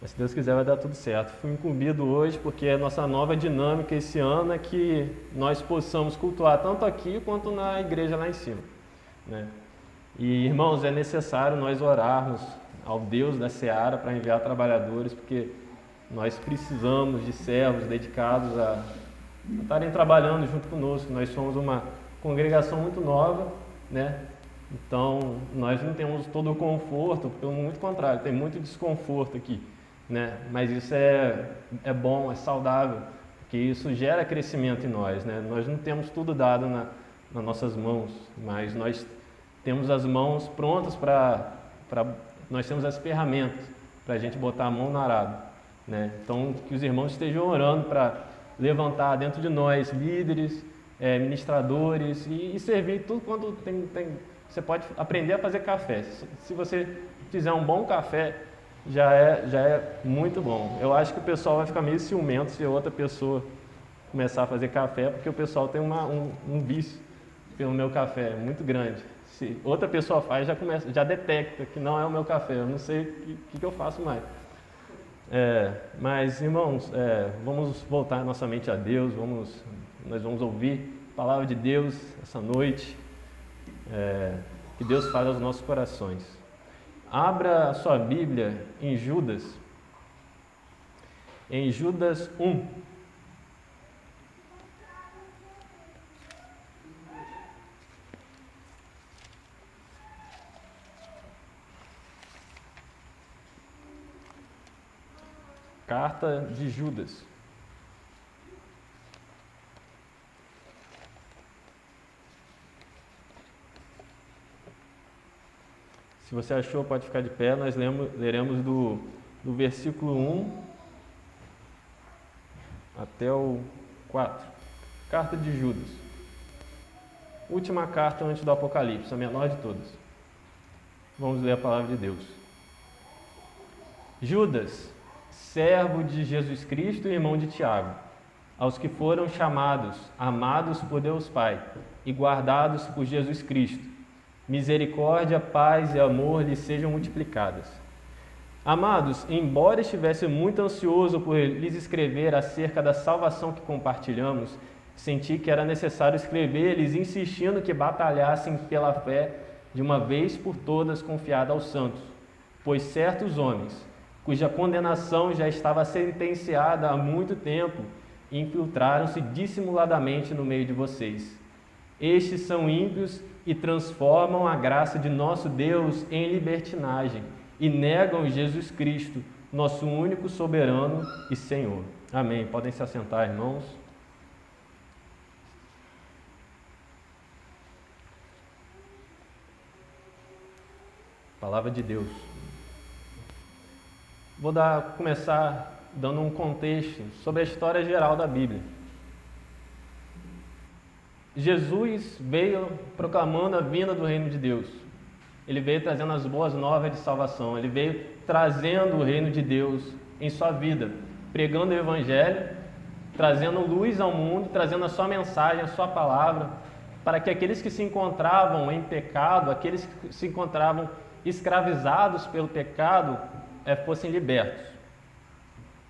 Mas se Deus quiser vai dar tudo certo. Fui incumbido hoje porque a nossa nova dinâmica esse ano é que nós possamos cultuar tanto aqui quanto na igreja lá em cima, né? E irmãos, é necessário nós orarmos ao Deus da Seara para enviar trabalhadores, porque nós precisamos de servos dedicados a estarem trabalhando junto conosco. Nós somos uma congregação muito nova, né? Então nós não temos todo o conforto, pelo muito contrário, tem muito desconforto aqui, né? Mas isso é bom, é saudável, porque isso gera crescimento em nós, né? Nós não temos tudo dado nas nossas mãos, mas nós temos as mãos prontas nós temos as ferramentas para a gente botar a mão no arado, né? Então que os irmãos estejam orando para levantar dentro de nós líderes, ministradores e servir tudo quando tem. Você pode aprender a fazer café. Se você fizer um bom café, já é muito bom. Eu acho que o pessoal vai ficar meio ciumento se outra pessoa começar a fazer café, porque o pessoal tem um vício pelo meu café muito grande. Se outra pessoa faz, já detecta que não é o meu café. Eu não sei o que eu faço mais. Mas, irmãos, vamos voltar nossa mente a Deus. Nós vamos ouvir a palavra de Deus essa noite. Que Deus fale aos nossos corações. Abra a sua Bíblia em Judas 1. Carta de Judas. Se você achou, pode ficar de pé. Nós leremos do versículo 1 até o 4. Carta de Judas. Última carta antes do Apocalipse, a menor de todas. Vamos ler a palavra de Deus. Judas, servo de Jesus Cristo e irmão de Tiago, aos que foram chamados, amados por Deus Pai e guardados por Jesus Cristo, misericórdia, paz e amor lhes sejam multiplicadas. Amados, embora estivesse muito ansioso por lhes escrever acerca da salvação que compartilhamos, senti que era necessário escrever-lhes insistindo que batalhassem pela fé de uma vez por todas confiada aos santos, pois certos homens, cuja condenação já estava sentenciada há muito tempo, infiltraram-se dissimuladamente no meio de vocês. Estes são ímpios e transformam a graça de nosso Deus em libertinagem e negam Jesus Cristo, nosso único soberano e Senhor. Amém. Podem se assentar, irmãos. Palavra de Deus. Vou começar dando um contexto sobre a história geral da Bíblia. Jesus veio proclamando a vinda do reino de Deus. Ele veio trazendo as boas novas de salvação. Ele veio trazendo o reino de Deus em sua vida, pregando o evangelho, trazendo luz ao mundo, trazendo a sua mensagem, a sua palavra, para que aqueles que se encontravam em pecado, aqueles que se encontravam escravizados pelo pecado, fossem libertos.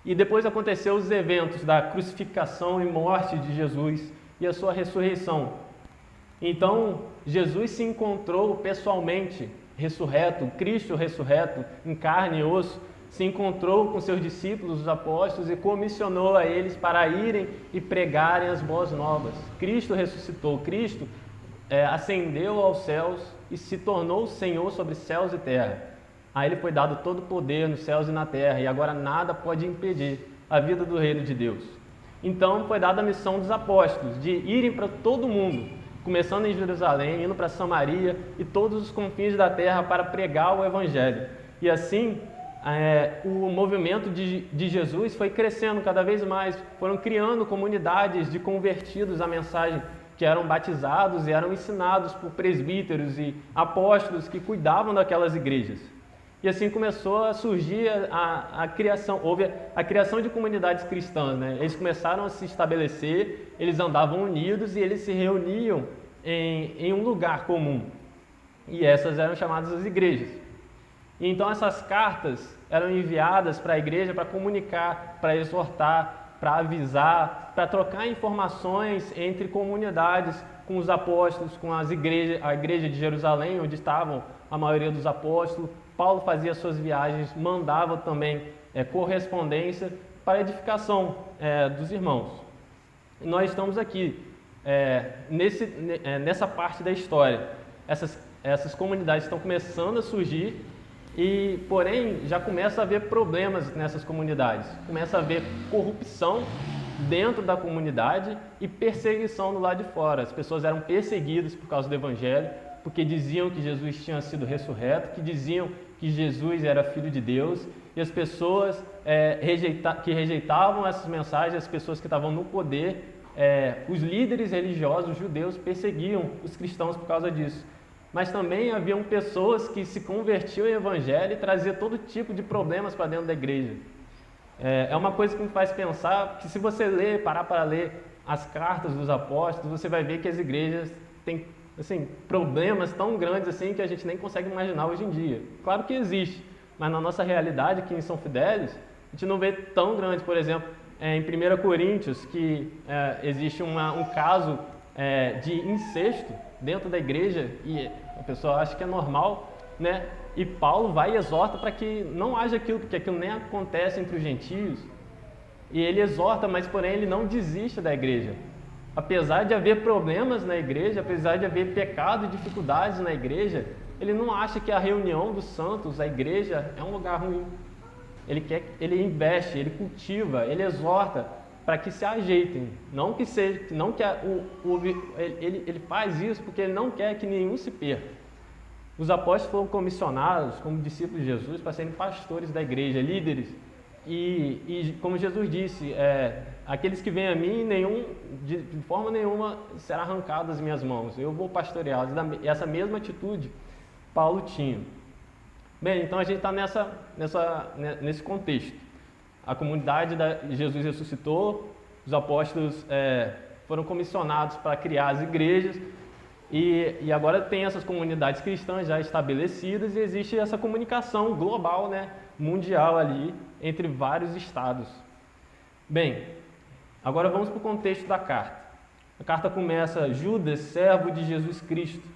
E depois aconteceu os eventos da crucificação e morte de Jesus e a sua ressurreição. Então, Jesus se encontrou pessoalmente ressurreto, Cristo ressurreto, em carne e osso, se encontrou com seus discípulos, os apóstolos, e comissionou a eles para irem e pregarem as boas novas. Cristo ressuscitou, Cristo ascendeu aos céus e se tornou Senhor sobre céus e terra. A Ele foi dado todo o poder nos céus e na terra, e agora nada pode impedir a vida do reino de Deus. Então foi dada a missão dos apóstolos, de irem para todo mundo, começando em Jerusalém, indo para Samaria e todos os confins da terra para pregar o Evangelho. E assim, o movimento de Jesus foi crescendo cada vez mais, foram criando comunidades de convertidos à mensagem, que eram batizados e eram ensinados por presbíteros e apóstolos que cuidavam daquelas igrejas. E assim começou a surgir a criação, houve a criação de comunidades cristãs, né? Eles começaram a se estabelecer, eles andavam unidos e eles se reuniam em um lugar comum. E essas eram chamadas as igrejas. E então essas cartas eram enviadas para a igreja para comunicar, para exortar, para avisar, para trocar informações entre comunidades, com os apóstolos, com a igreja de Jerusalém, onde estavam a maioria dos apóstolos. Paulo fazia suas viagens, mandava também correspondência para a edificação dos irmãos. E nós estamos aqui, nessa parte da história. Essas comunidades estão começando a surgir, porém já começa a haver problemas nessas comunidades. Começa a haver corrupção dentro da comunidade e perseguição do lado de fora. As pessoas eram perseguidas por causa do Evangelho, porque diziam que Jesus tinha sido ressurreto, que diziam que Jesus era Filho de Deus, e as pessoas que rejeitavam essas mensagens, as pessoas que estavam no poder, os líderes religiosos judeus perseguiam os cristãos por causa disso. Mas também haviam pessoas que se convertiam ao Evangelho e traziam todo tipo de problemas para dentro da igreja. É uma coisa que me faz pensar que, se você parar para ler as cartas dos apóstolos, você vai ver que as igrejas têm assim, problemas tão grandes assim que a gente nem consegue imaginar hoje em dia. Claro que existe, mas na nossa realidade aqui em São Fidélis, a gente não vê tão grande. Por exemplo, em 1 Coríntios, que existe um caso de incesto dentro da igreja, e a pessoa acha que é normal, né? E Paulo vai e exorta para que não haja aquilo, porque aquilo nem acontece entre os gentios. E ele exorta, mas porém ele não desiste da igreja. Apesar de haver problemas na igreja, apesar de haver pecado e dificuldades na igreja, ele não acha que a reunião dos santos, a igreja, é um lugar ruim. Ele investe, ele cultiva, ele exorta para que se ajeitem. Ele faz isso porque ele não quer que nenhum se perca. Os apóstolos foram comissionados como discípulos de Jesus para serem pastores da igreja, líderes. E como Jesus disse, aqueles que vêm a mim, de forma nenhuma será arrancado das minhas mãos. Eu vou pastoreá-los. E essa mesma atitude Paulo tinha. Bem, então a gente está nesse contexto. A comunidade de Jesus ressuscitou, os apóstolos foram comissionados para criar as igrejas, e agora tem essas comunidades cristãs já estabelecidas, e existe essa comunicação global, né, mundial ali, entre vários estados. Bem, agora vamos para o contexto da carta. A carta começa: Judas, servo de Jesus Cristo,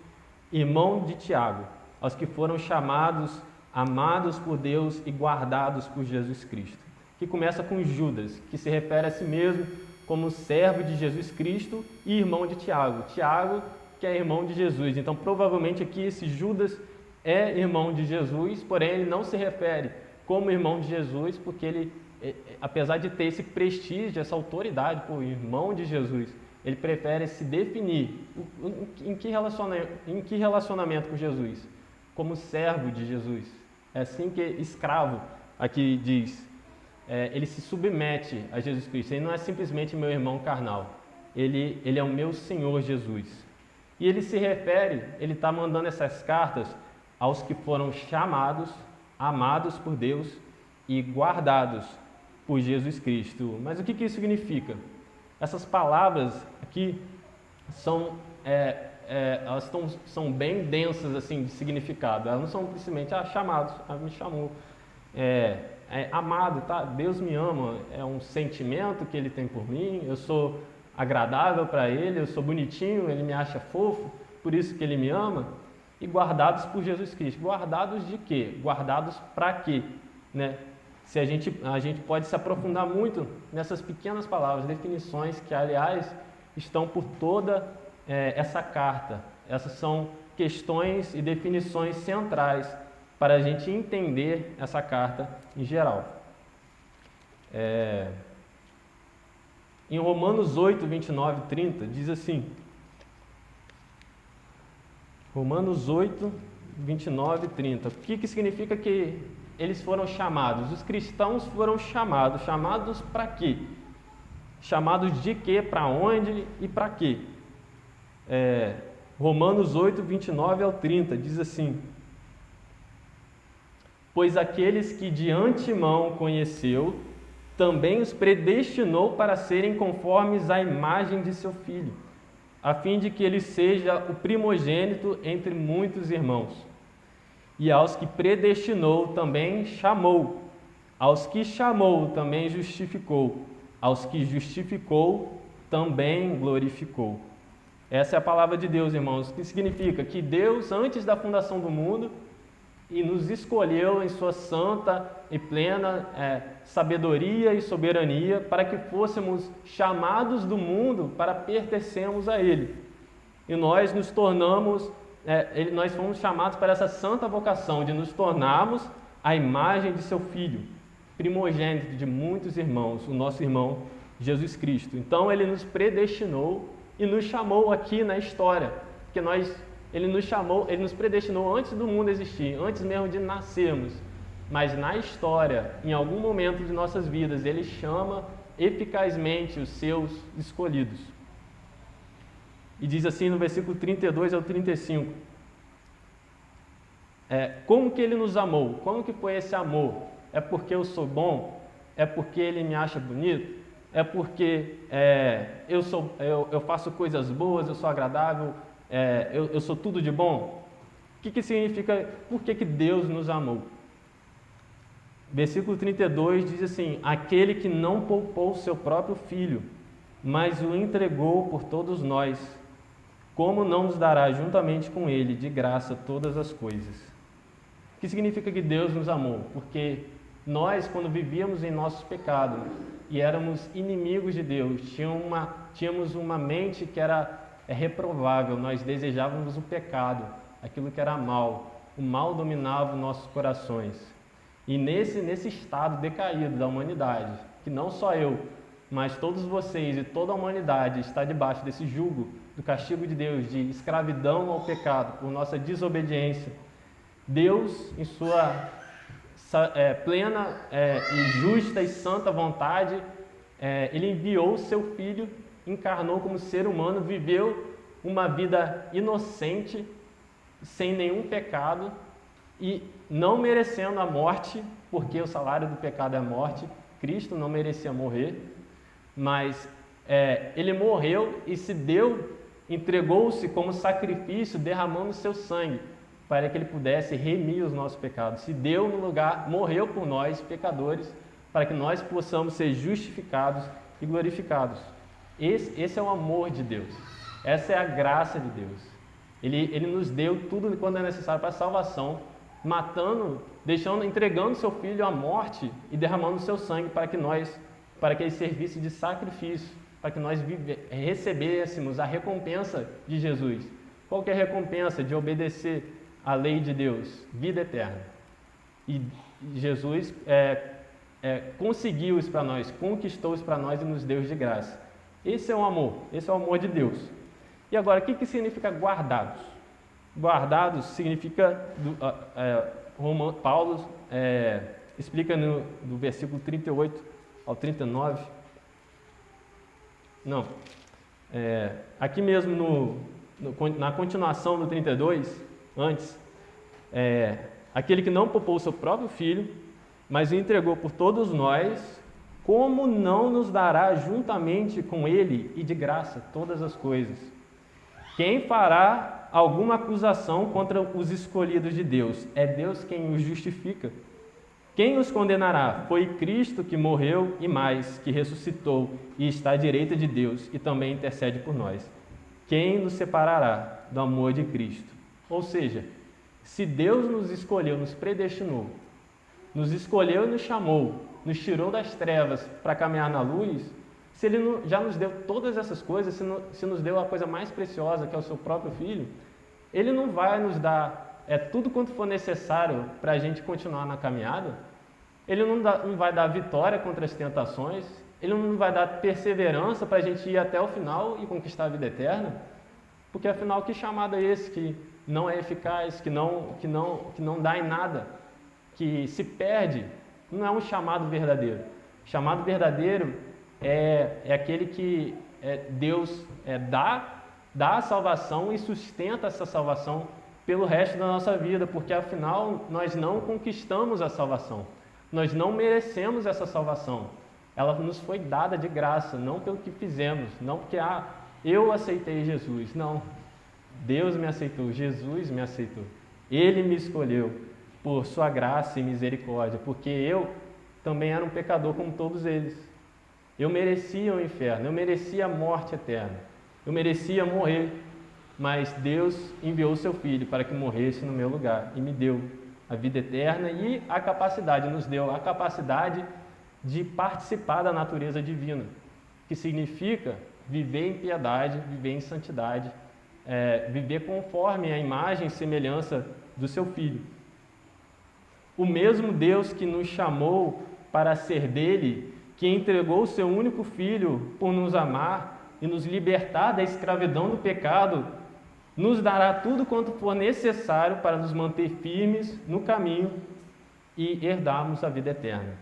irmão de Tiago, aos que foram chamados, amados por Deus e guardados por Jesus Cristo. Que começa com Judas, que se refere a si mesmo como servo de Jesus Cristo e irmão de Tiago. Tiago, que é irmão de Jesus. Então, provavelmente aqui esse Judas é irmão de Jesus, porém ele não se refere como irmão de Jesus, porque ele, apesar de ter esse prestígio, essa autoridade por irmão de Jesus, ele prefere se definir em que relacionamento com Jesus? Como servo de Jesus. É assim que escravo aqui diz. Ele se submete a Jesus Cristo. Ele não é simplesmente meu irmão carnal. Ele é o meu Senhor Jesus. E ele se refere, ele está mandando essas cartas aos que foram chamados, amados por Deus e guardados por Jesus Cristo. Mas o que isso significa? Essas palavras aqui elas são bem densas assim, de significado. Elas não são simplesmente chamados, me chamou. Amado, tá? Deus me ama, é um sentimento que ele tem por mim, eu sou agradável para ele, eu sou bonitinho, ele me acha fofo, por isso que ele me ama. E guardados por Jesus Cristo. Guardados de quê? Guardados para quê? Né? A gente pode se aprofundar muito nessas pequenas palavras, definições que, aliás, estão por toda essa carta. Essas são questões e definições centrais para a gente entender essa carta em geral. Em Romanos 8, 29 e 30, diz assim: Romanos 8, 29 e 30. O que significa que eles foram chamados? Os cristãos foram chamados. Chamados para quê? Chamados de quê? Para onde e para quê? Romanos 8, 29 ao 30, diz assim: Pois aqueles que de antemão conheceu, também os predestinou para serem conformes à imagem de seu Filho, a fim de que ele seja o primogênito entre muitos irmãos. E aos que predestinou também chamou. Aos que chamou também justificou. Aos que justificou também glorificou. Essa é a palavra de Deus, irmãos, que significa que Deus, antes da fundação do mundo, e nos escolheu em sua santa e plena sabedoria e soberania para que fôssemos chamados do mundo para pertencermos a Ele. E nós nos tornamos, nós fomos chamados para essa santa vocação de nos tornarmos a imagem de seu Filho, primogênito de muitos irmãos, o nosso irmão Jesus Cristo. Então Ele nos predestinou e nos chamou aqui na história, porque Ele nos chamou, Ele nos predestinou antes do mundo existir, antes mesmo de nascermos. Mas na história, em algum momento de nossas vidas, Ele chama eficazmente os seus escolhidos. E diz assim no versículo 32 ao 35. Como que Ele nos amou? Como que foi esse amor? É porque eu sou bom? É porque Ele me acha bonito? É porque eu faço coisas boas, eu sou agradável? Eu sou tudo de bom? O que significa, por que Deus nos amou? Versículo 32 diz assim: aquele que não poupou seu próprio filho, mas o entregou por todos nós, como não nos dará juntamente com ele de graça todas as coisas? O que significa que Deus nos amou? Porque nós, quando vivíamos em nossos pecados e éramos inimigos de Deus, tínhamos uma mente que era reprovável, nós desejávamos o pecado, aquilo que era mal. O mal dominava os nossos corações. E nesse estado decaído da humanidade, que não só eu, mas todos vocês e toda a humanidade está debaixo desse jugo do castigo de Deus, de escravidão ao pecado, por nossa desobediência, Deus, em sua plena e justa e santa vontade, Ele enviou o seu Filho, encarnou como ser humano, viveu uma vida inocente, sem nenhum pecado e não merecendo a morte, porque o salário do pecado é a morte. Cristo não merecia morrer, mas Ele morreu e se deu, entregou-se como sacrifício, derramando seu sangue, para que Ele pudesse remir os nossos pecados. Se deu no lugar, morreu por nós, pecadores, para que nós possamos ser justificados e glorificados. Esse é o amor de Deus. Essa é a graça de Deus. Ele nos deu tudo quando é necessário para a salvação, entregando seu Filho à morte e derramando seu sangue para que ele servisse de sacrifício, para que nós recebêssemos a recompensa de Jesus. Qual que é a recompensa de obedecer à lei de Deus? Vida eterna. E Jesus conseguiu isso para nós, conquistou isso para nós e nos deu de graça. Esse é o amor, esse é o amor de Deus. E agora, o que significa guardados? Guardados significa, Paulo explica no versículo 38 ao 39. Não, aqui mesmo na continuação do 32, antes, aquele que não poupou o seu próprio filho, mas o entregou por todos nós, como não nos dará juntamente com ele e de graça todas as coisas? Quem fará alguma acusação contra os escolhidos de Deus? É Deus quem os justifica. Quem os condenará? Foi Cristo que morreu e mais, que ressuscitou e está à direita de Deus e também intercede por nós. Quem nos separará do amor de Cristo? Ou seja, se Deus nos escolheu, nos predestinou, nos escolheu e nos chamou, nos tirou das trevas para caminhar na luz, se Ele já nos deu todas essas coisas, se nos deu a coisa mais preciosa, que é o seu próprio Filho, Ele não vai nos dar tudo quanto for necessário para a gente continuar na caminhada. Ele não vai dar vitória contra as tentações, Ele não vai dar perseverança para a gente ir até o final e conquistar a vida eterna, porque afinal que chamado é esse que não é eficaz, que não dá em nada, que se perde? Não é um chamado verdadeiro. O chamado verdadeiro é aquele que Deus dá a salvação e sustenta essa salvação pelo resto da nossa vida, porque afinal nós não conquistamos a salvação, nós não merecemos essa salvação, ela nos foi dada de graça, não pelo que fizemos, não porque eu aceitei Jesus, não, Deus me aceitou, Jesus me aceitou. Ele me escolheu por sua graça e misericórdia, porque eu também era um pecador como todos eles. Eu merecia o inferno, eu merecia a morte eterna, eu merecia morrer, mas Deus enviou o seu Filho para que morresse no meu lugar e me deu a vida eterna e a capacidade, nos deu a capacidade de participar da natureza divina, que significa viver em piedade, viver em santidade, viver conforme a imagem e semelhança do seu Filho. O mesmo Deus que nos chamou para ser dele, que entregou o seu único Filho por nos amar e nos libertar da escravidão do pecado, nos dará tudo quanto for necessário para nos manter firmes no caminho e herdarmos a vida eterna.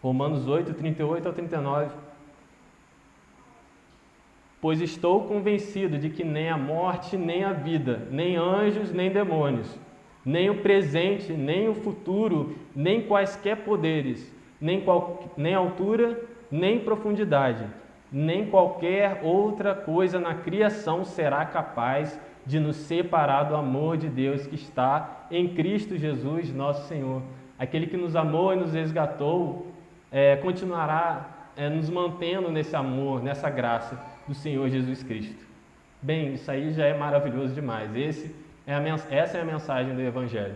Romanos 8, 38 ao 39. Pois estou convencido de que nem a morte, nem a vida, nem anjos, nem demônios, nem o presente, nem o futuro, nem quaisquer poderes, nem altura, nem profundidade, nem qualquer outra coisa na criação será capaz de nos separar do amor de Deus que está em Cristo Jesus, nosso Senhor. Aquele que nos amou e nos resgatou, continuará nos mantendo nesse amor, nessa graça do Senhor Jesus Cristo. Bem, isso aí já é maravilhoso demais. Essa é a mensagem do Evangelho.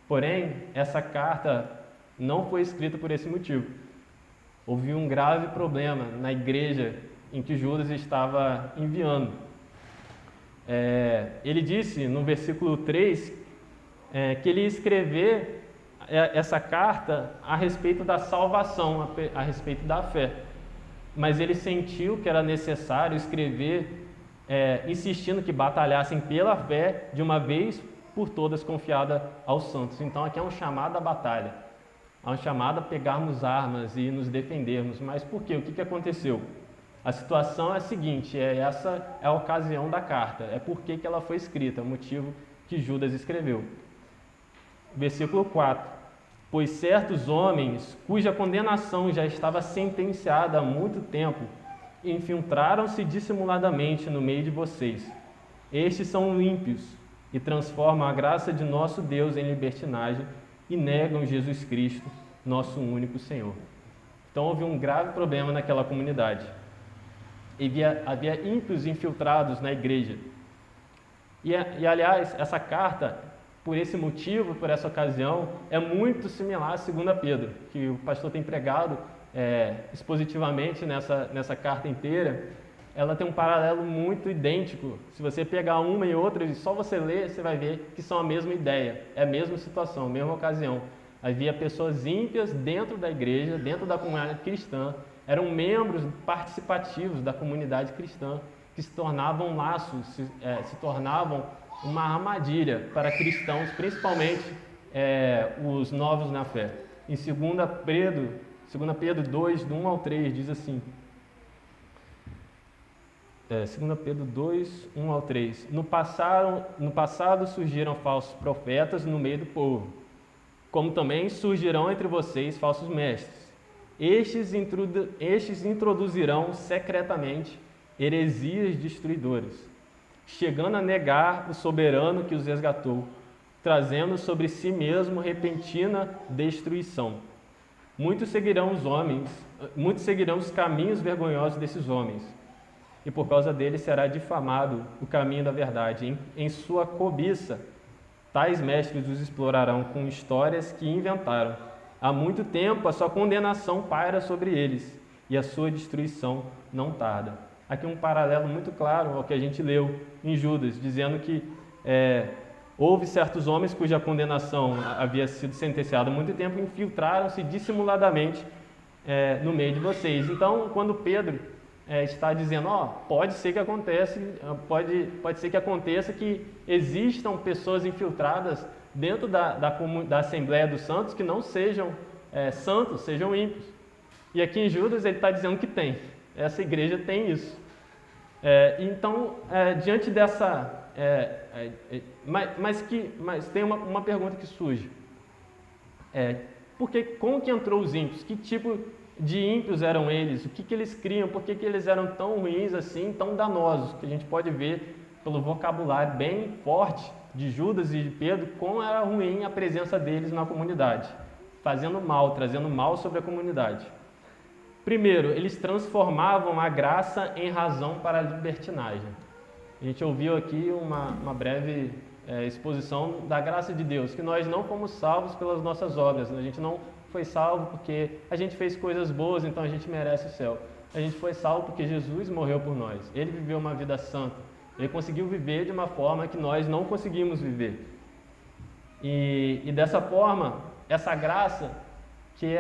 Porém, essa carta não foi escrita por esse motivo. Houve um grave problema na igreja em que Judas estava enviando. Ele disse no versículo 3 que ele ia escrever essa carta a respeito da salvação, a respeito da fé. Mas ele sentiu que era necessário escrever, insistindo que batalhassem pela fé de uma vez por todas confiada aos santos. Então aqui é um chamado à batalha. Há um chamado a pegarmos armas e nos defendermos. Mas por quê? O que aconteceu? A situação é a seguinte, essa é a ocasião da carta, é por que ela foi escrita, o motivo que Judas escreveu. Versículo 4. Pois certos homens, cuja condenação já estava sentenciada há muito tempo, infiltraram-se dissimuladamente no meio de vocês. Estes são ímpios e transformam a graça de nosso Deus em libertinagem e negam Jesus Cristo, nosso único Senhor. Então houve um grave problema naquela comunidade. Havia ímpios infiltrados na igreja. E aliás, essa carta, por esse motivo, por essa ocasião, é muito similar a 2 Pedro, que o pastor tem pregado expositivamente nessa carta inteira. Ela tem um paralelo muito idêntico. Se você pegar uma e outra e só você ler, você vai ver que são a mesma ideia, é a mesma situação, a mesma ocasião. Havia pessoas ímpias dentro da igreja, dentro da comunidade cristã, eram membros participativos da comunidade cristã, que se tornavam laços, se tornavam uma armadilha para cristãos, principalmente os novos na fé. Em 2 Pedro 2, do 1 ao 3, diz assim, 2 Pedro 2, 1 ao 3. No passado surgiram falsos profetas no meio do povo, como também surgirão entre vocês falsos mestres. Estes introduzirão secretamente heresias destruidoras, chegando a negar o soberano que os resgatou, trazendo sobre si mesmo repentina destruição. Muitos seguirão os caminhos vergonhosos desses homens, e por causa deles será difamado o caminho da verdade. Em sua cobiça, tais mestres os explorarão com histórias que inventaram. Há muito tempo a sua condenação paira sobre eles, e a sua destruição não tarda. Aqui um paralelo muito claro ao que a gente leu em Judas, dizendo que houve certos homens cuja condenação havia sido sentenciada há muito tempo, infiltraram-se dissimuladamente no meio de vocês. Então, quando Pedro está dizendo, pode ser que aconteça que existam pessoas infiltradas dentro da Assembleia dos Santos que não sejam santos, sejam ímpios. E aqui em Judas ele está dizendo que tem. Essa igreja tem isso. Então, diante dessa... mas tem uma pergunta que surge. Como que entrou os ímpios? Que tipo de ímpios eram eles? O que eles criam? Por que eles eram tão ruins assim, tão danosos? Que a gente pode ver pelo vocabulário bem forte de Judas e de Pedro, como era ruim a presença deles na comunidade, fazendo mal, trazendo mal sobre a comunidade. Primeiro, eles transformavam a graça em razão para a libertinagem. A gente ouviu aqui uma breve exposição da graça de Deus, que nós não fomos salvos pelas nossas obras, né? A gente não foi salvo porque a gente fez coisas boas, então a gente merece o céu. A gente foi salvo porque Jesus morreu por nós. Ele viveu uma vida santa. Ele conseguiu viver de uma forma que nós não conseguimos viver. E dessa forma, essa graça que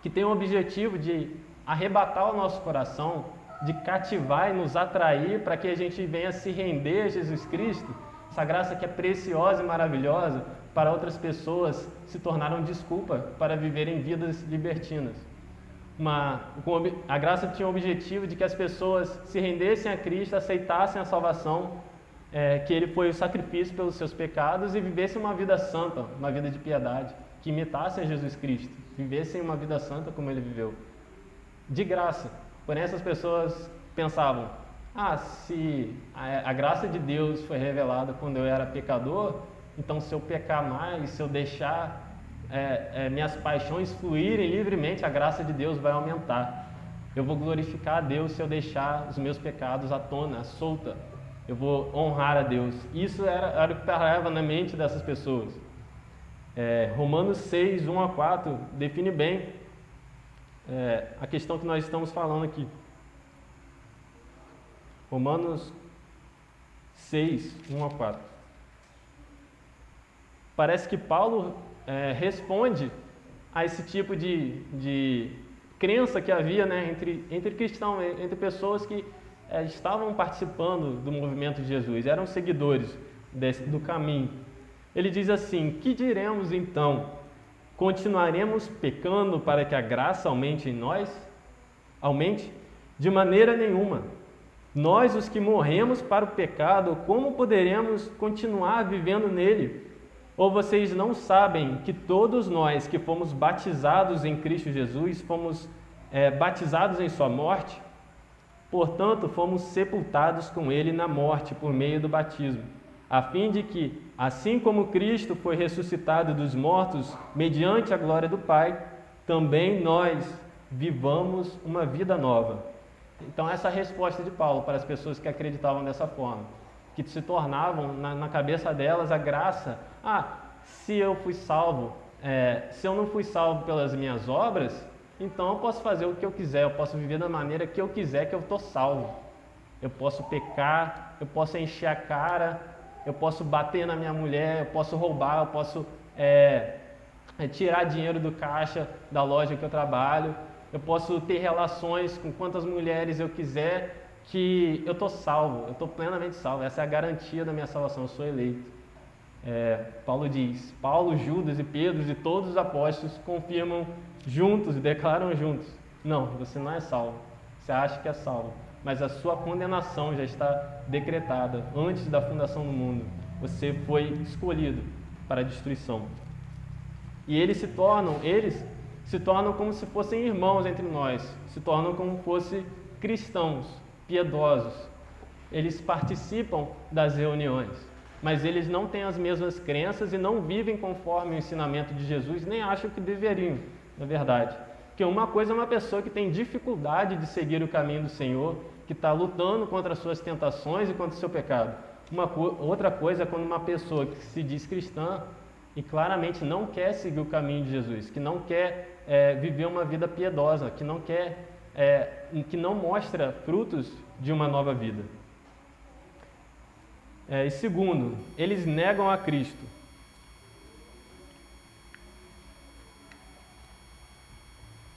que tem o objetivo de arrebatar o nosso coração, de cativar e nos atrair para que a gente venha se render a Jesus Cristo, essa graça que é preciosa e maravilhosa, para outras pessoas se tornaram desculpa para viverem vidas libertinas. A graça tinha o objetivo de que as pessoas se rendessem a Cristo, aceitassem a salvação, que Ele foi o sacrifício pelos seus pecados e vivessem uma vida santa, uma vida de piedade, que imitassem a Jesus Cristo, vivessem uma vida santa como Ele viveu, de graça. Porém, essas pessoas pensavam, se a graça de Deus foi revelada quando eu era pecador, então se eu pecar mais, se eu deixar minhas paixões fluírem livremente, a graça de Deus vai aumentar. Eu vou glorificar a Deus se eu deixar os meus pecados à tona, à solta. Eu vou honrar a Deus. Isso era o que parava na mente dessas pessoas. Romanos 6, 1 a 4 define bem a questão que nós estamos falando aqui. Romanos 6, 1 a 4. Parece que Paulo responde a esse tipo de crença que havia, né, entre cristãos, entre pessoas que estavam participando do movimento de Jesus, eram seguidores do caminho. Ele diz assim: que diremos então? Continuaremos pecando para que a graça aumente em nós? Aumente? De maneira nenhuma. Nós, os que morremos para o pecado, como poderemos continuar vivendo nele? Ou vocês não sabem que todos nós que fomos batizados em Cristo Jesus, fomos batizados em sua morte? Portanto, fomos sepultados com ele na morte por meio do batismo, a fim de que, assim como Cristo foi ressuscitado dos mortos mediante a glória do Pai, também nós vivamos uma vida nova. Então essa é a resposta de Paulo para as pessoas que acreditavam dessa forma, que se tornavam na cabeça delas a graça. Se eu fui salvo, se eu não fui salvo pelas minhas obras, então eu posso fazer o que eu quiser, eu posso viver da maneira que eu quiser, que eu estou salvo. Eu posso pecar, eu posso encher a cara, eu posso bater na minha mulher, eu posso roubar, eu posso tirar dinheiro do caixa da loja que eu trabalho, eu posso ter relações com quantas mulheres eu quiser, que eu estou salvo, eu estou plenamente salvo. Essa é a garantia da minha salvação, eu sou eleito. Paulo diz, Paulo, Judas e Pedro e todos os apóstolos confirmam juntos e declaram juntos: não, você não é salvo, você acha que é salvo, mas a sua condenação já está decretada antes da fundação do mundo. Você foi escolhido para a destruição. E eles se tornam como se fossem irmãos entre nós, se tornam como se fossem cristãos piedosos. Eles participam das reuniões, mas eles não têm as mesmas crenças e não vivem conforme o ensinamento de Jesus, nem acham que deveriam, na verdade. Porque uma coisa é uma pessoa que tem dificuldade de seguir o caminho do Senhor, que está lutando contra as suas tentações e contra o seu pecado. Outra coisa é quando uma pessoa que se diz cristã e claramente não quer seguir o caminho de Jesus, que não quer viver uma vida piedosa, que não mostra frutos de uma nova vida. E segundo, eles negam a Cristo.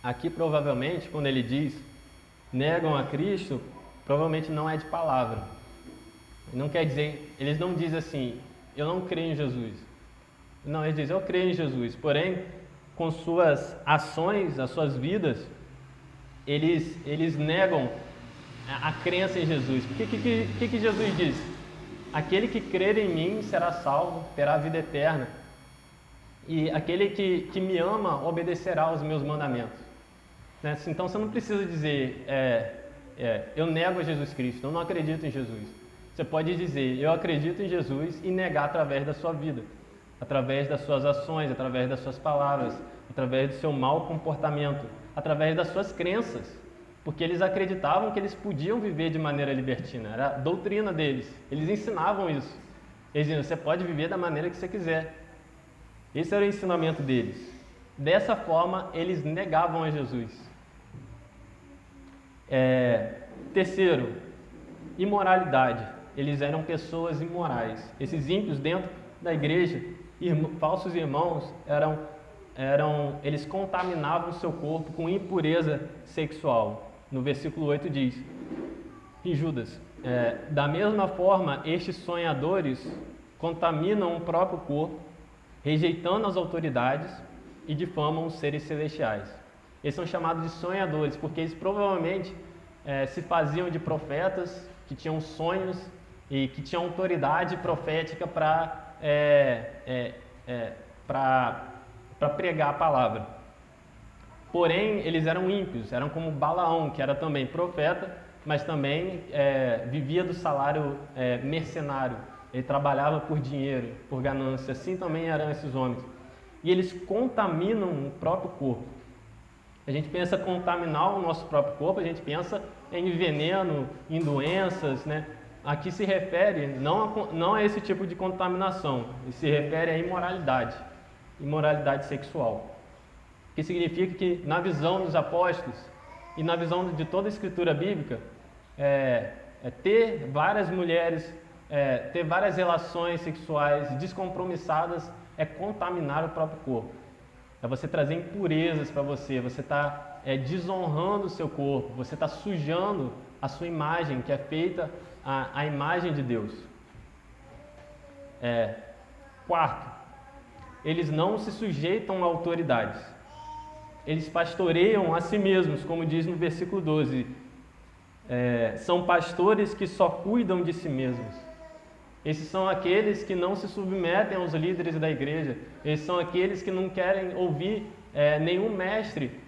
Aqui provavelmente, quando ele diz negam a Cristo, provavelmente não é de palavra. Não quer dizer, eles não dizem assim, eu não creio em Jesus. Não, eles dizem, eu creio em Jesus. Porém, com suas ações, as suas vidas, eles negam a crença em Jesus. O que Jesus diz? Aquele que crer em mim será salvo, terá a vida eterna. E aquele que me ama obedecerá aos meus mandamentos. Então você não precisa dizer, eu nego a Jesus Cristo, eu não acredito em Jesus. Você pode dizer, eu acredito em Jesus e negar através da sua vida, através das suas ações, através das suas palavras, através do seu mau comportamento, através das suas crenças, porque eles acreditavam que eles podiam viver de maneira libertina, era a doutrina deles, eles ensinavam isso. Eles diziam, você pode viver da maneira que você quiser. Esse era o ensinamento deles. Dessa forma, eles negavam a Jesus. Terceiro, imoralidade. Eles eram pessoas imorais. Esses ímpios dentro da igreja, falsos irmãos, eles contaminavam o seu corpo com impureza sexual. No versículo 8 diz, em Judas, da mesma forma, estes sonhadores contaminam o próprio corpo, rejeitando as autoridades e difamam os seres celestiais. Eles são chamados de sonhadores, porque eles provavelmente se faziam de profetas, que tinham sonhos e que tinham autoridade profética para pregar a palavra. Porém, eles eram ímpios, eram como Balaão, que era também profeta, mas também vivia do salário mercenário. Ele trabalhava por dinheiro, por ganância. Assim também eram esses homens. E eles contaminam o próprio corpo. A gente pensa contaminar o nosso próprio corpo, a gente pensa em veneno, em doenças, né? Aqui se refere não a esse tipo de contaminação, se refere à imoralidade, imoralidade sexual. Que significa que na visão dos apóstolos e na visão de toda a escritura bíblica, ter várias mulheres, ter várias relações sexuais descompromissadas é contaminar o próprio corpo. É você trazer impurezas para você, você está desonrando o seu corpo, você está sujando a sua imagem, que é feita a imagem de Deus. Quarto, eles não se sujeitam a autoridades. Eles pastoreiam a si mesmos, como diz no versículo 12. São pastores que só cuidam de si mesmos. Esses são aqueles que não se submetem aos líderes da igreja. Esses são aqueles que não querem ouvir nenhum mestre,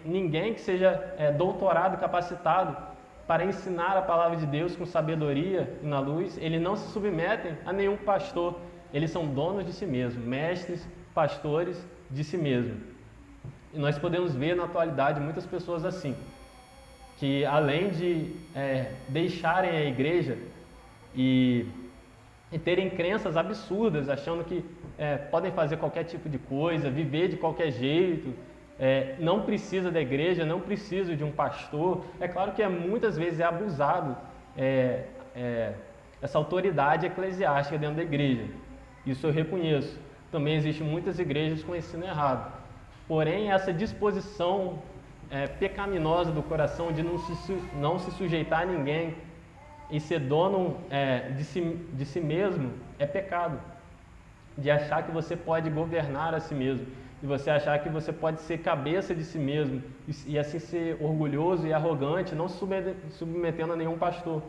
ninguém que seja doutorado, capacitado para ensinar a palavra de Deus com sabedoria e na luz. Eles não se submetem a nenhum pastor. Eles são donos de si mesmos, mestres, pastores de si mesmos. E nós podemos ver na atualidade muitas pessoas assim, que além de deixarem a igreja e terem crenças absurdas, achando que podem fazer qualquer tipo de coisa, viver de qualquer jeito, não precisa da igreja, não precisa de um pastor. É claro que muitas vezes é abusado essa autoridade eclesiástica dentro da igreja. Isso eu reconheço. Também existem muitas igrejas com ensino errado. Porém, essa disposição pecaminosa do coração de não se sujeitar a ninguém e ser dono de si mesmo é pecado. De achar que você pode governar a si mesmo, de você achar que você pode ser cabeça de si mesmo e assim ser orgulhoso e arrogante, não se submetendo a nenhum pastor.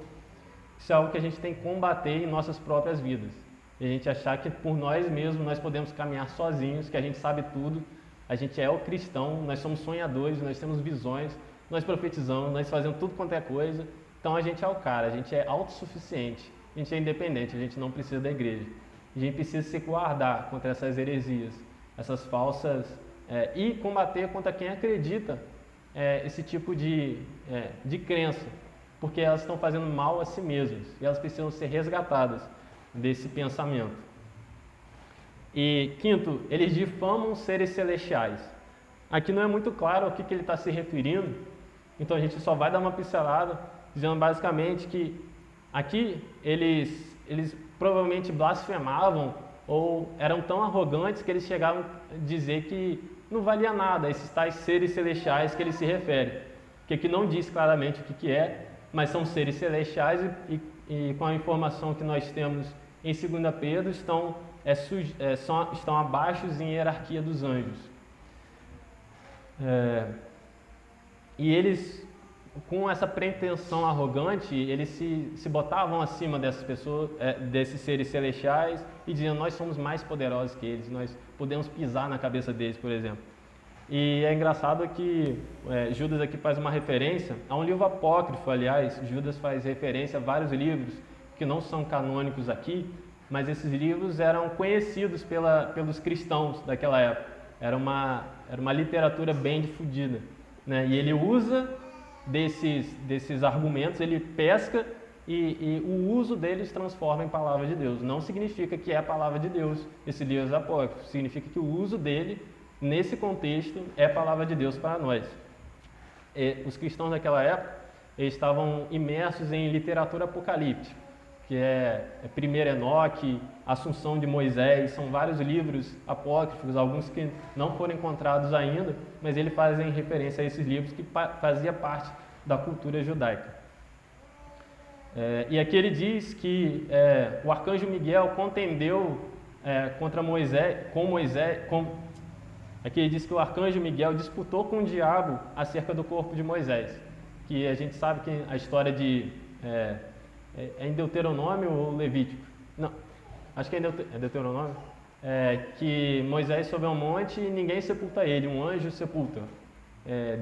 Isso é algo que a gente tem que combater em nossas próprias vidas. E a gente achar que por nós mesmos nós podemos caminhar sozinhos, que a gente sabe tudo, a gente é o cristão, nós somos sonhadores, nós temos visões, nós profetizamos, nós fazemos tudo quanto é coisa. Então a gente é o cara, a gente é autossuficiente, a gente é independente, a gente não precisa da igreja. A gente precisa se guardar contra essas heresias, essas falsas, e combater contra quem acredita esse tipo de crença, porque elas estão fazendo mal a si mesmas e elas precisam ser resgatadas desse pensamento. E quinto, eles difamam seres celestiais. Aqui não é muito claro ao que ele está se referindo, então a gente só vai dar uma pincelada, dizendo basicamente que aqui eles provavelmente blasfemavam ou eram tão arrogantes que eles chegavam a dizer que não valia nada esses tais seres celestiais que ele se refere. Que aqui não diz claramente o que é, mas são seres celestiais e com a informação que nós temos em 2 Pedro estão abaixo em hierarquia dos anjos. E eles, com essa pretensão arrogante, eles se botavam acima dessas pessoas, desses seres celestiais, e diziam, nós somos mais poderosos que eles, nós podemos pisar na cabeça deles, por exemplo. E é engraçado que Judas aqui faz uma referência a um livro apócrifo, aliás, Judas faz referência a vários livros, que não são canônicos aqui, mas esses livros eram conhecidos pelos cristãos daquela época. Era uma literatura bem difundida, né? E ele usa desses argumentos, ele pesca e o uso deles transforma em palavra de Deus. Não significa que é a palavra de Deus esse livro apócrifo, significa que o uso dele, nesse contexto, é a palavra de Deus para nós. Os cristãos daquela época, eles estavam imersos em literatura apocalíptica, que é 1 Enoque, Assunção de Moisés, são vários livros apócrifos, alguns que não foram encontrados ainda, mas eles fazem referência a esses livros que fazia parte da cultura judaica. E aqui ele diz que o arcanjo Miguel contendeu contra Moisés, aqui ele diz que o arcanjo Miguel disputou com o diabo acerca do corpo de Moisés, que a gente sabe que a história é em Deuteronômio ou Levítico? Não, acho que é Deuteronômio. Que Moisés sobe ao monte e ninguém sepulta ele, um anjo sepulta,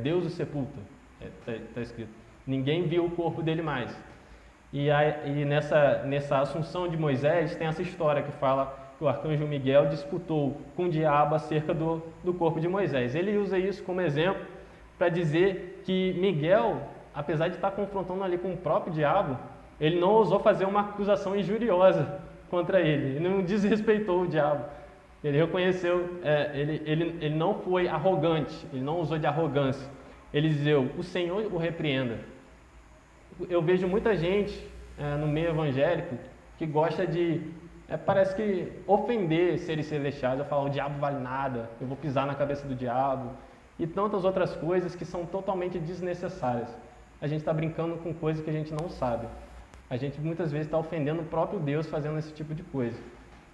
Deus o sepulta, está escrito. Ninguém viu o corpo dele mais. E nessa assunção de Moisés tem essa história que fala que o arcanjo Miguel disputou com o diabo acerca do corpo de Moisés. Ele usa isso como exemplo para dizer que Miguel, apesar de estar confrontando ali com o próprio diabo, ele não ousou fazer uma acusação injuriosa contra ele, ele não desrespeitou o diabo. Ele reconheceu, ele não foi arrogante, ele não usou de arrogância. Ele dizia, o Senhor o repreenda. Eu vejo muita gente no meio evangélico que gosta de, parece que ofender seres celestiais, eu falo, o diabo vale nada, eu vou pisar na cabeça do diabo, e tantas outras coisas que são totalmente desnecessárias. A gente está brincando com coisas que a gente não sabe. A gente muitas vezes está ofendendo o próprio Deus fazendo esse tipo de coisa.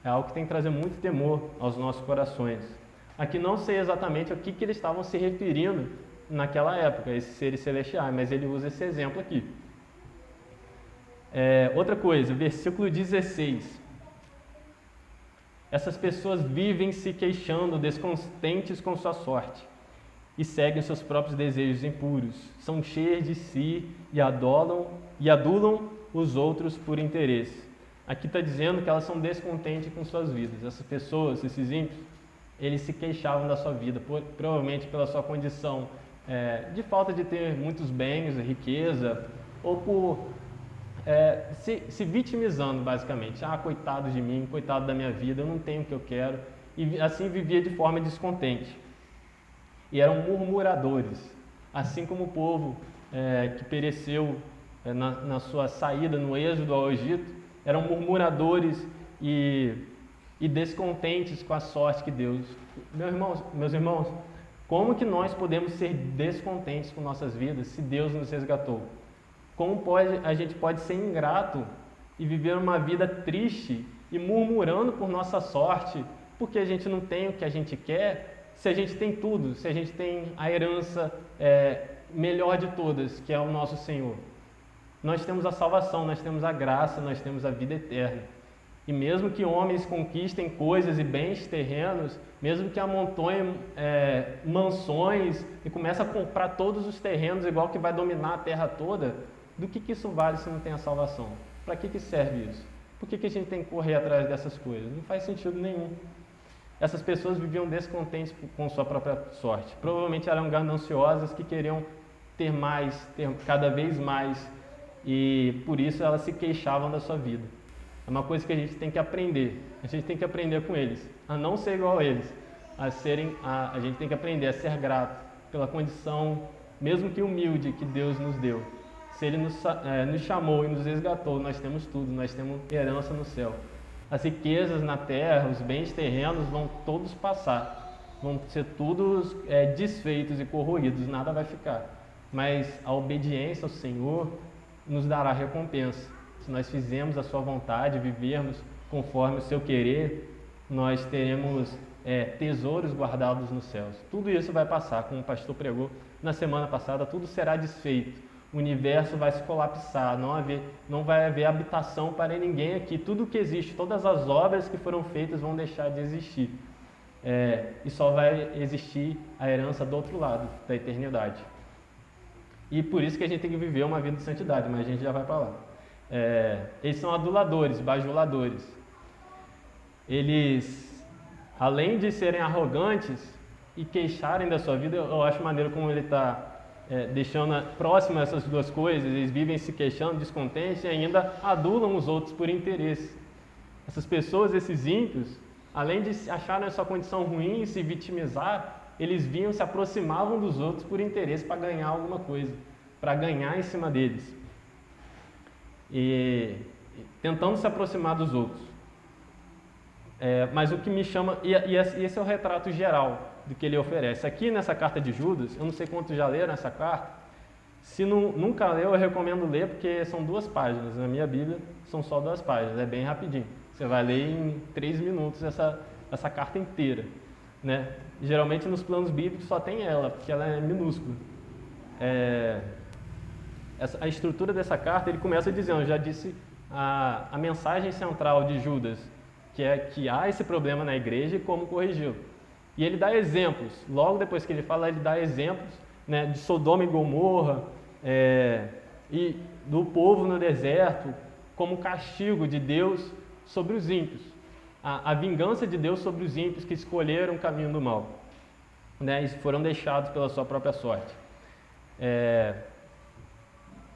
É algo que tem que trazer muito temor aos nossos corações. Aqui não sei exatamente o que eles estavam se referindo naquela época, esses seres celestiais, mas ele usa esse exemplo aqui. Outra coisa, versículo 16. Essas pessoas vivem se queixando, descontentes com sua sorte, e seguem seus próprios desejos impuros. São cheias de si e adulam os outros por interesse. Aqui está dizendo que elas são descontentes com suas vidas. Essas pessoas, esses ímpios, eles se queixavam da sua vida, provavelmente pela sua condição de falta de ter muitos bens, riqueza, ou por se vitimizando basicamente. Coitado de mim, coitado da minha vida, eu não tenho o que eu quero. E assim vivia de forma descontente. E eram murmuradores, assim como o povo que pereceu na sua saída no êxodo ao Egito, eram murmuradores e descontentes com a sorte que Deus... Meus irmãos, como que nós podemos ser descontentes com nossas vidas se Deus nos resgatou? Como a gente pode ser ingrato e viver uma vida triste e murmurando por nossa sorte, porque a gente não tem o que a gente quer, se a gente tem tudo, se a gente tem a herança melhor de todas, que é o nosso Senhor? Nós temos a salvação, nós temos a graça, nós temos a vida eterna. E mesmo que homens conquistem coisas e bens terrenos, mesmo que amontoem mansões e comecem a comprar todos os terrenos igual que vai dominar a terra toda, do que isso vale se não tem a salvação? Para que serve isso? Por que a gente tem que correr atrás dessas coisas? Não faz sentido nenhum. Essas pessoas viviam descontentes com sua própria sorte. Provavelmente eram gananciosas que queriam ter mais, ter cada vez mais, e por isso elas se queixavam da sua vida. É uma coisa que a gente tem que aprender. A gente tem que aprender com eles, a não ser igual a eles. A gente tem que aprender a ser grato pela condição, mesmo que humilde, que Deus nos deu. Se Ele nos chamou e nos resgatou, nós temos tudo, nós temos herança no céu. As riquezas na terra, os bens terrenos vão todos passar, vão ser todos desfeitos e corroídos, nada vai ficar. Mas a obediência ao Senhor nos dará recompensa. Se nós fizermos a sua vontade, vivermos conforme o seu querer, nós teremos tesouros guardados nos céus. Tudo isso vai passar, como o pastor pregou na semana passada, tudo será desfeito. O universo vai se colapsar, não vai haver habitação para ninguém aqui. Tudo que existe, todas as obras que foram feitas vão deixar de existir. E só vai existir a herança do outro lado, da eternidade. E por isso que a gente tem que viver uma vida de santidade, mas a gente já vai para lá. Eles são aduladores, bajuladores. Eles, além de serem arrogantes e queixarem da sua vida, eu acho maneiro como ele está deixando próximo essas duas coisas. Eles vivem se queixando, descontentes, e ainda adulam os outros por interesse. Essas pessoas, esses ímpios, além de acharem a sua condição ruim e se vitimizar, eles vinham, se aproximavam dos outros por interesse para ganhar alguma coisa, para ganhar em cima deles. E tentando se aproximar dos outros. Mas o que me chama, e esse é o retrato geral do que ele oferece. Aqui nessa carta de Judas, eu não sei quantos já leram essa carta, se nunca leu, eu recomendo ler, porque são 2 páginas, na minha Bíblia são só 2 páginas, é bem rapidinho. Você vai ler em 3 minutos essa carta inteira, né? Geralmente nos planos bíblicos só tem ela, porque ela é minúscula. A estrutura dessa carta, ele começa dizendo, eu já disse a mensagem central de Judas, que é que há esse problema na igreja e como corrigi-lo. E ele dá exemplos, logo depois que ele fala, ele dá exemplos, né, de Sodoma e Gomorra, e do povo no deserto, como castigo de Deus sobre os ímpios. A vingança de Deus sobre os ímpios que escolheram o caminho do mal, né, e foram deixados pela sua própria sorte.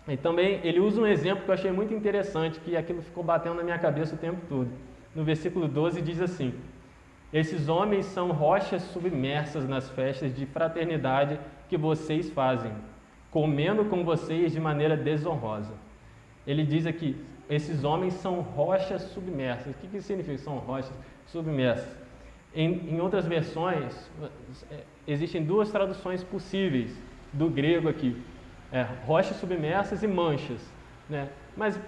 E também ele usa um exemplo que eu achei muito interessante, que aquilo ficou batendo na minha cabeça o tempo todo. No versículo 12 diz assim: esses homens são rochas submersas nas festas de fraternidade que vocês fazem, comendo com vocês de maneira desonrosa. Ele diz aqui, esses homens são rochas submersas. O que significa são rochas submersas? Em outras versões, existem 2 traduções possíveis do grego aqui. Rochas submersas e manchas, né? Mas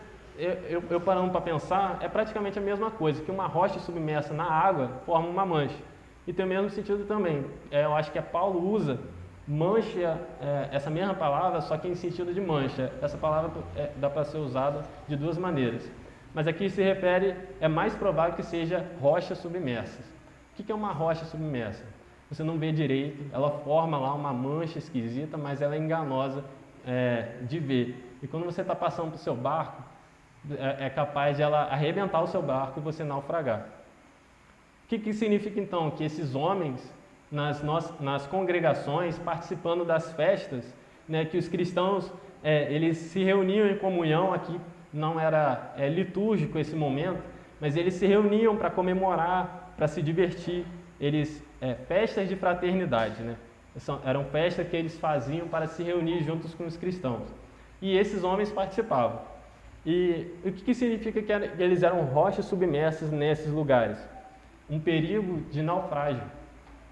eu parando para pensar, é praticamente a mesma coisa, que uma rocha submersa na água forma uma mancha. E tem o mesmo sentido também. Eu acho que Paulo usa mancha, essa mesma palavra, só que em sentido de mancha. Essa palavra dá para ser usada de 2 maneiras. Mas aqui se refere, é mais provável que seja rochas submersas. O que é uma rocha submersa? Você não vê direito, ela forma lá uma mancha esquisita, mas ela é enganosa de ver. E quando você está passando para o seu barco, é capaz de ela arrebentar o seu barco e você naufragar. O que significa então? Que esses homens, nas congregações, participando das festas, né, que os cristãos eles se reuniam em comunhão, aqui não era litúrgico esse momento, mas eles se reuniam para comemorar, para se divertir. Festas de fraternidade, né? Eram festas que eles faziam para se reunir juntos com os cristãos. E esses homens participavam. E o que significa que eles eram rochas submersas nesses lugares? Um perigo de naufrágio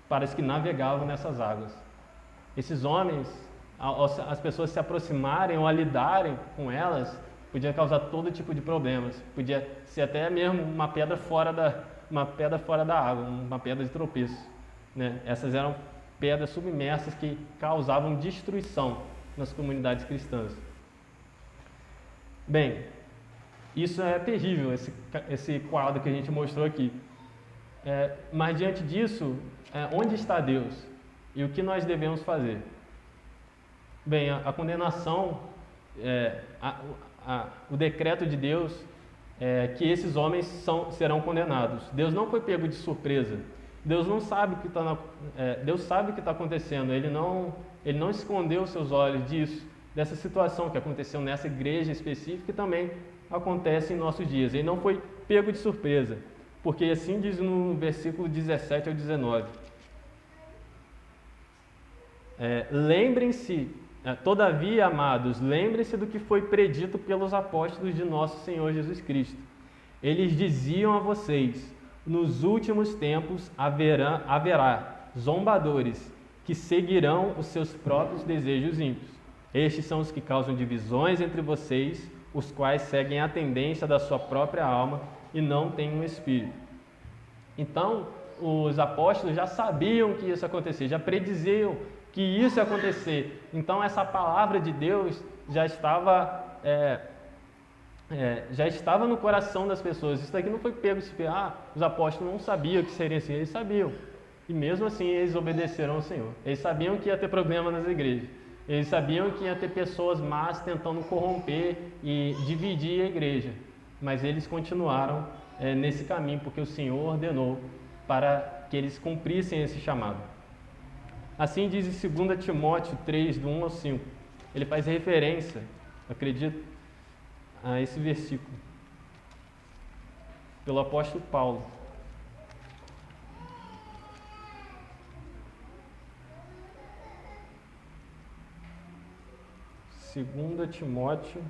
para os que navegavam nessas águas. Esses homens, as pessoas se aproximarem ou a lidarem com elas, podia causar todo tipo de problemas. Podia ser até mesmo uma pedra fora da água, uma pedra de tropeço, né? Essas eram pedras submersas que causavam destruição nas comunidades cristãs. Bem, isso é terrível, esse quadro que a gente mostrou aqui. Mas diante disso, onde está Deus? E o que nós devemos fazer? Bem, a condenação, o decreto de Deus é que esses homens serão condenados. Deus não foi pego de surpresa. Deus não sabe o que Deus sabe o que está acontecendo. Ele não escondeu seus olhos dessa situação que aconteceu nessa igreja específica e também acontece em nossos dias. Ele não foi pego de surpresa, porque assim diz no versículo 17 ao 19. Lembrem-se, todavia, amados, lembrem-se do que foi predito pelos apóstolos de nosso Senhor Jesus Cristo. Eles diziam a vocês: nos últimos tempos haverá zombadores que seguirão os seus próprios desejos ímpios. Estes são os que causam divisões entre vocês, os quais seguem a tendência da sua própria alma e não têm um espírito. Então, os apóstolos já sabiam que isso ia acontecer, já prediziam que isso ia acontecer. Então, essa palavra de Deus já estava no coração das pessoas. Isso daqui não foi pego de os apóstolos não sabiam que seria assim, eles sabiam. E mesmo assim, eles obedeceram ao Senhor. Eles sabiam que ia ter problema nas igrejas. Eles sabiam que ia ter pessoas más tentando corromper e dividir a igreja, mas eles continuaram nesse caminho, porque o Senhor ordenou para que eles cumprissem esse chamado. Assim diz em 2 Timóteo 3, do 1 ao 5. Ele faz referência, acredito, a esse versículo, pelo apóstolo Paulo. Segunda Timóteo,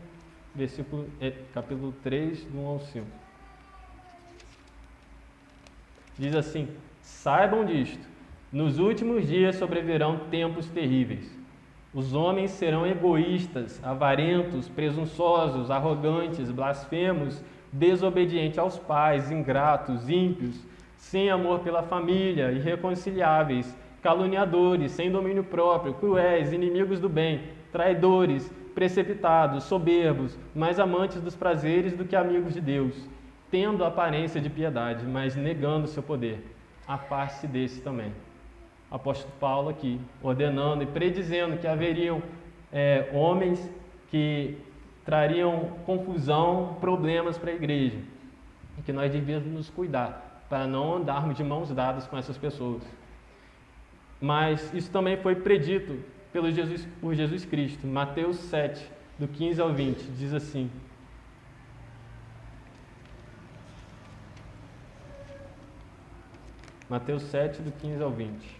capítulo 3, do 1 ao 5. Diz assim: saibam disto, nos últimos dias sobrevirão tempos terríveis. Os homens serão egoístas, avarentos, presunçosos, arrogantes, blasfemos, desobedientes aos pais, ingratos, ímpios, sem amor pela família, irreconciliáveis, caluniadores, sem domínio próprio, cruéis, inimigos do bem, traidores, precipitados, soberbos, mais amantes dos prazeres do que amigos de Deus, tendo aparência de piedade, mas negando seu poder. Afaste-se desse também. Apóstolo Paulo aqui, ordenando e predizendo que haveriam homens que trariam confusão, problemas para a igreja, e que nós devíamos nos cuidar para não andarmos de mãos dadas com essas pessoas. Mas isso também foi predito por Jesus Cristo. Mateus 7, do 15 ao 20, diz assim: Mateus 7, do 15 ao 20.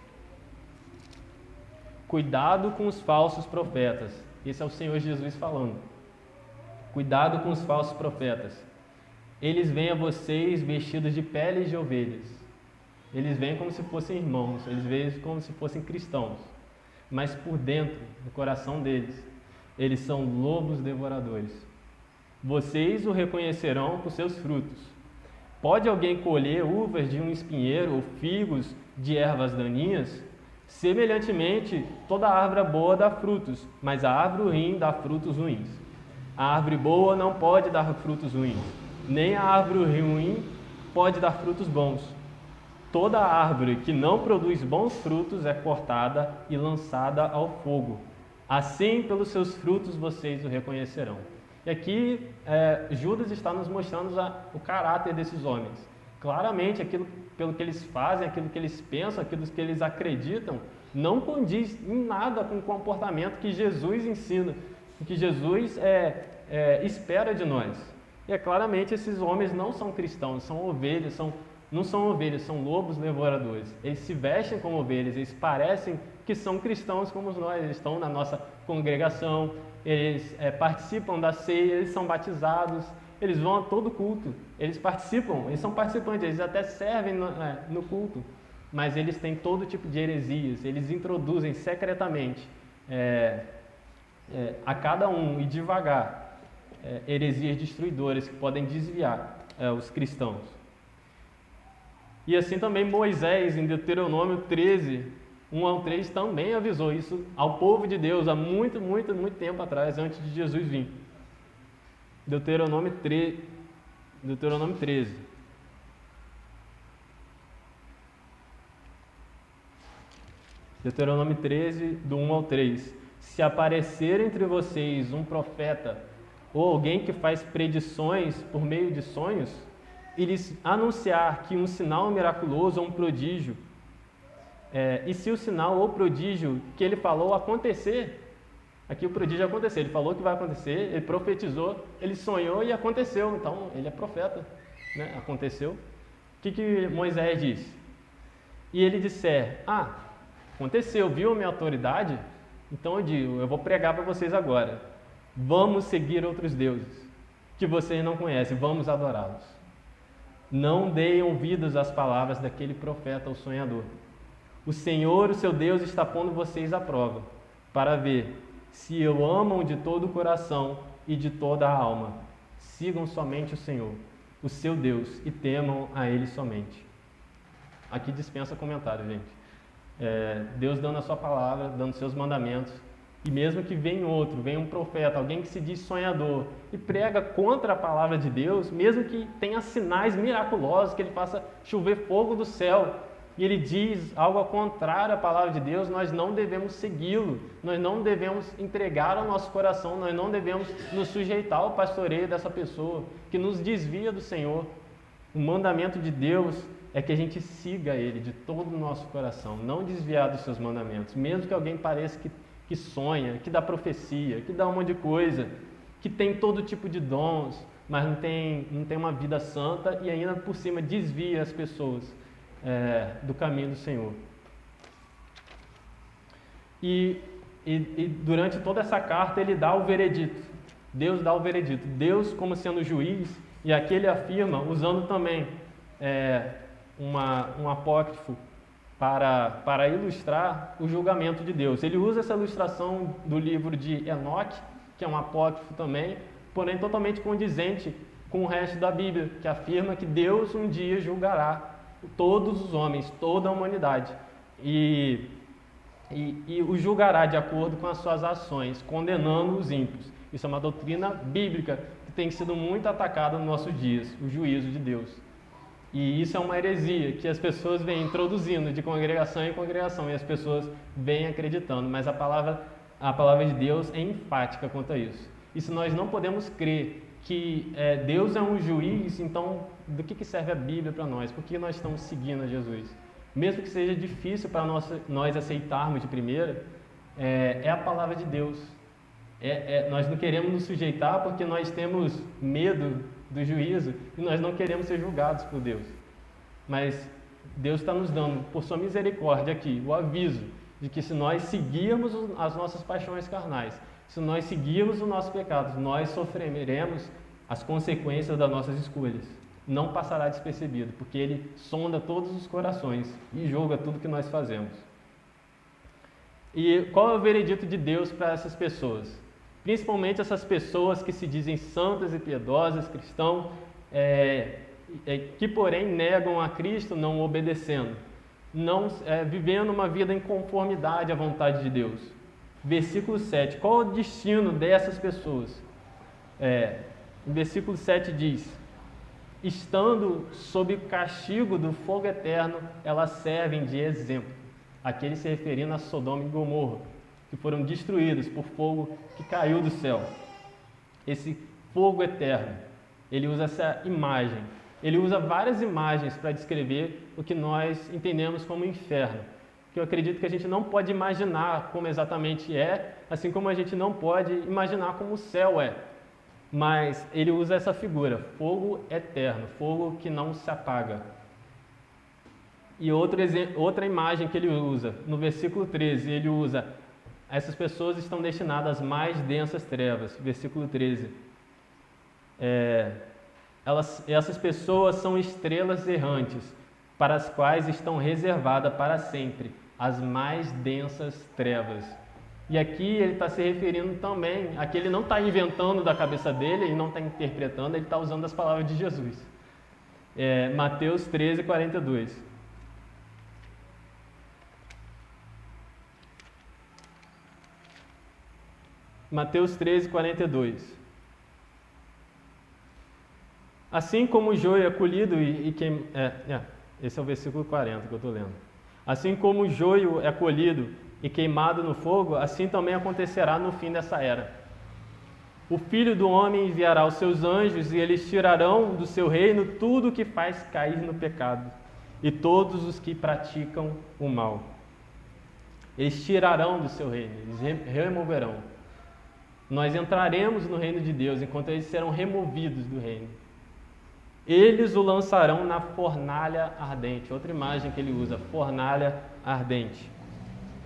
Cuidado com os falsos profetas. Esse é o Senhor Jesus falando. Cuidado com os falsos profetas. Eles vêm a vocês vestidos de peles de ovelhas. Eles vêm como se fossem irmãos, eles vêm como se fossem cristãos. Mas por dentro, no coração deles, eles são lobos devoradores. Vocês o reconhecerão por seus frutos. Pode alguém colher uvas de um espinheiro ou figos de ervas daninhas? Semelhantemente, toda árvore boa dá frutos, mas a árvore ruim dá frutos ruins. A árvore boa não pode dar frutos ruins, nem a árvore ruim pode dar frutos bons. Toda árvore que não produz bons frutos é cortada e lançada ao fogo. Assim, pelos seus frutos, vocês o reconhecerão. E aqui, Judas está nos mostrando o caráter desses homens. Claramente, aquilo pelo que eles fazem, aquilo que eles pensam, aquilo que eles acreditam, não condiz em nada com o comportamento que Jesus ensina, que Jesus espera de nós. E claramente esses homens não são cristãos, são ovelhas, não são ovelhas, são lobos devoradores. Eles se vestem como ovelhas, eles parecem que são cristãos como nós, eles estão na nossa congregação, eles participam da ceia, eles são batizados, eles vão a todo culto, eles participam, eles são participantes, eles até servem no culto, mas eles têm todo tipo de heresias, eles introduzem secretamente a cada um e devagar heresias destruidoras que podem desviar os cristãos. E assim também Moisés, em Deuteronômio 13, 1 ao 3, também avisou isso ao povo de Deus há muito, muito, muito tempo atrás, antes de Jesus vir. Deuteronômio 13. Deuteronômio 13, do 1 ao 3. Se aparecer entre vocês um profeta ou alguém que faz predições por meio de sonhos, e lhes anunciar que um sinal miraculoso ou um prodígio, e se o sinal ou prodígio que ele falou acontecer, aqui o prodígio aconteceu, ele falou que vai acontecer, ele profetizou, ele sonhou e aconteceu, então ele é profeta, né? Aconteceu. O que Moisés disse? E ele disser, aconteceu, viu a minha autoridade? Então eu digo, eu vou pregar para vocês agora, vamos seguir outros deuses, que vocês não conhecem, vamos adorá-los. Não deem ouvidos às palavras daquele profeta ou sonhador. O Senhor, o seu Deus, está pondo vocês à prova, para ver se o amam de todo o coração e de toda a alma. Sigam somente o Senhor, o seu Deus, e temam a Ele somente. Aqui dispensa comentário, gente. Deus dando a sua palavra, dando seus mandamentos, e mesmo que venha um profeta, alguém que se diz sonhador, e prega contra a palavra de Deus, mesmo que tenha sinais miraculosos, que ele faça chover fogo do céu, e ele diz algo ao contrário à palavra de Deus, nós não devemos segui-lo, nós não devemos entregar o nosso coração, nós não devemos nos sujeitar ao pastoreio dessa pessoa que nos desvia do Senhor. O mandamento de Deus é que a gente siga Ele de todo o nosso coração, não desviar dos seus mandamentos, mesmo que alguém pareça que sonha, que dá profecia, que dá um monte de coisa, que tem todo tipo de dons, mas não tem uma vida santa e ainda por cima desvia as pessoas do caminho do Senhor. E durante toda essa carta ele dá o veredito. Deus dá o veredito. Deus, como sendo juiz, e aqui ele afirma, usando também um apócrifo para ilustrar o julgamento de Deus. Ele usa essa ilustração do livro de Enoque, que é um apócrifo também, porém totalmente condizente com o resto da Bíblia, que afirma que Deus um dia julgará todos os homens, toda a humanidade, e o julgará de acordo com as suas ações, condenando os ímpios. Isso é uma doutrina bíblica que tem sido muito atacada nos nossos dias, o juízo de Deus. E isso é uma heresia que as pessoas vêm introduzindo de congregação em congregação, e as pessoas vêm acreditando, mas a palavra de Deus é enfática quanto a isso. E se nós não podemos crer que Deus é um juiz, então do que serve a Bíblia para nós? Por que nós estamos seguindo a Jesus? Mesmo que seja difícil para nós aceitarmos de primeira, é a palavra de Deus. Nós não queremos nos sujeitar porque nós temos medo do juízo e nós não queremos ser julgados por Deus. Mas Deus está nos dando, por sua misericórdia aqui, o aviso de que se nós seguirmos as nossas paixões carnais, se nós seguirmos os nossos pecados, nós sofreremos as consequências das nossas escolhas. Não passará despercebido, porque Ele sonda todos os corações e julga tudo que nós fazemos. E qual é o veredito de Deus para essas pessoas? Principalmente essas pessoas que se dizem santas e piedosas, cristãos, que porém negam a Cristo não obedecendo, vivendo uma vida em conformidade à vontade de Deus. Versículo 7, qual é o destino dessas pessoas? O versículo 7 diz: estando sob o castigo do fogo eterno, elas servem de exemplo. Aqui ele se referindo a Sodoma e Gomorra, que foram destruídos por fogo que caiu do céu. Esse fogo eterno, ele usa essa imagem. Ele usa várias imagens para descrever o que nós entendemos como inferno, que eu acredito que a gente não pode imaginar como exatamente assim como a gente não pode imaginar como o céu é. Mas ele usa essa figura, fogo eterno, fogo que não se apaga. E outra imagem que ele usa, no versículo 13, ele usa: essas pessoas estão destinadas às mais densas trevas. Versículo 13. Essas pessoas são estrelas errantes, para as quais estão reservadas para sempre as mais densas trevas. E aqui ele está se referindo também, aqui ele não está inventando da cabeça dele, ele não está interpretando, ele está usando as palavras de Jesus. Mateus 13, 42. Mateus 13, 42. Assim como o joio é colhido esse é o versículo 40 que eu estou lendo. Assim como o joio é colhido e queimado no fogo, assim também acontecerá no fim dessa era. O Filho do Homem enviará os seus anjos e eles tirarão do seu reino tudo o que faz cair no pecado e todos os que praticam o mal. Eles tirarão do seu reino, eles removerão. Nós entraremos no reino de Deus enquanto eles serão removidos do reino. Eles o lançarão na fornalha ardente. Outra imagem que ele usa, fornalha ardente.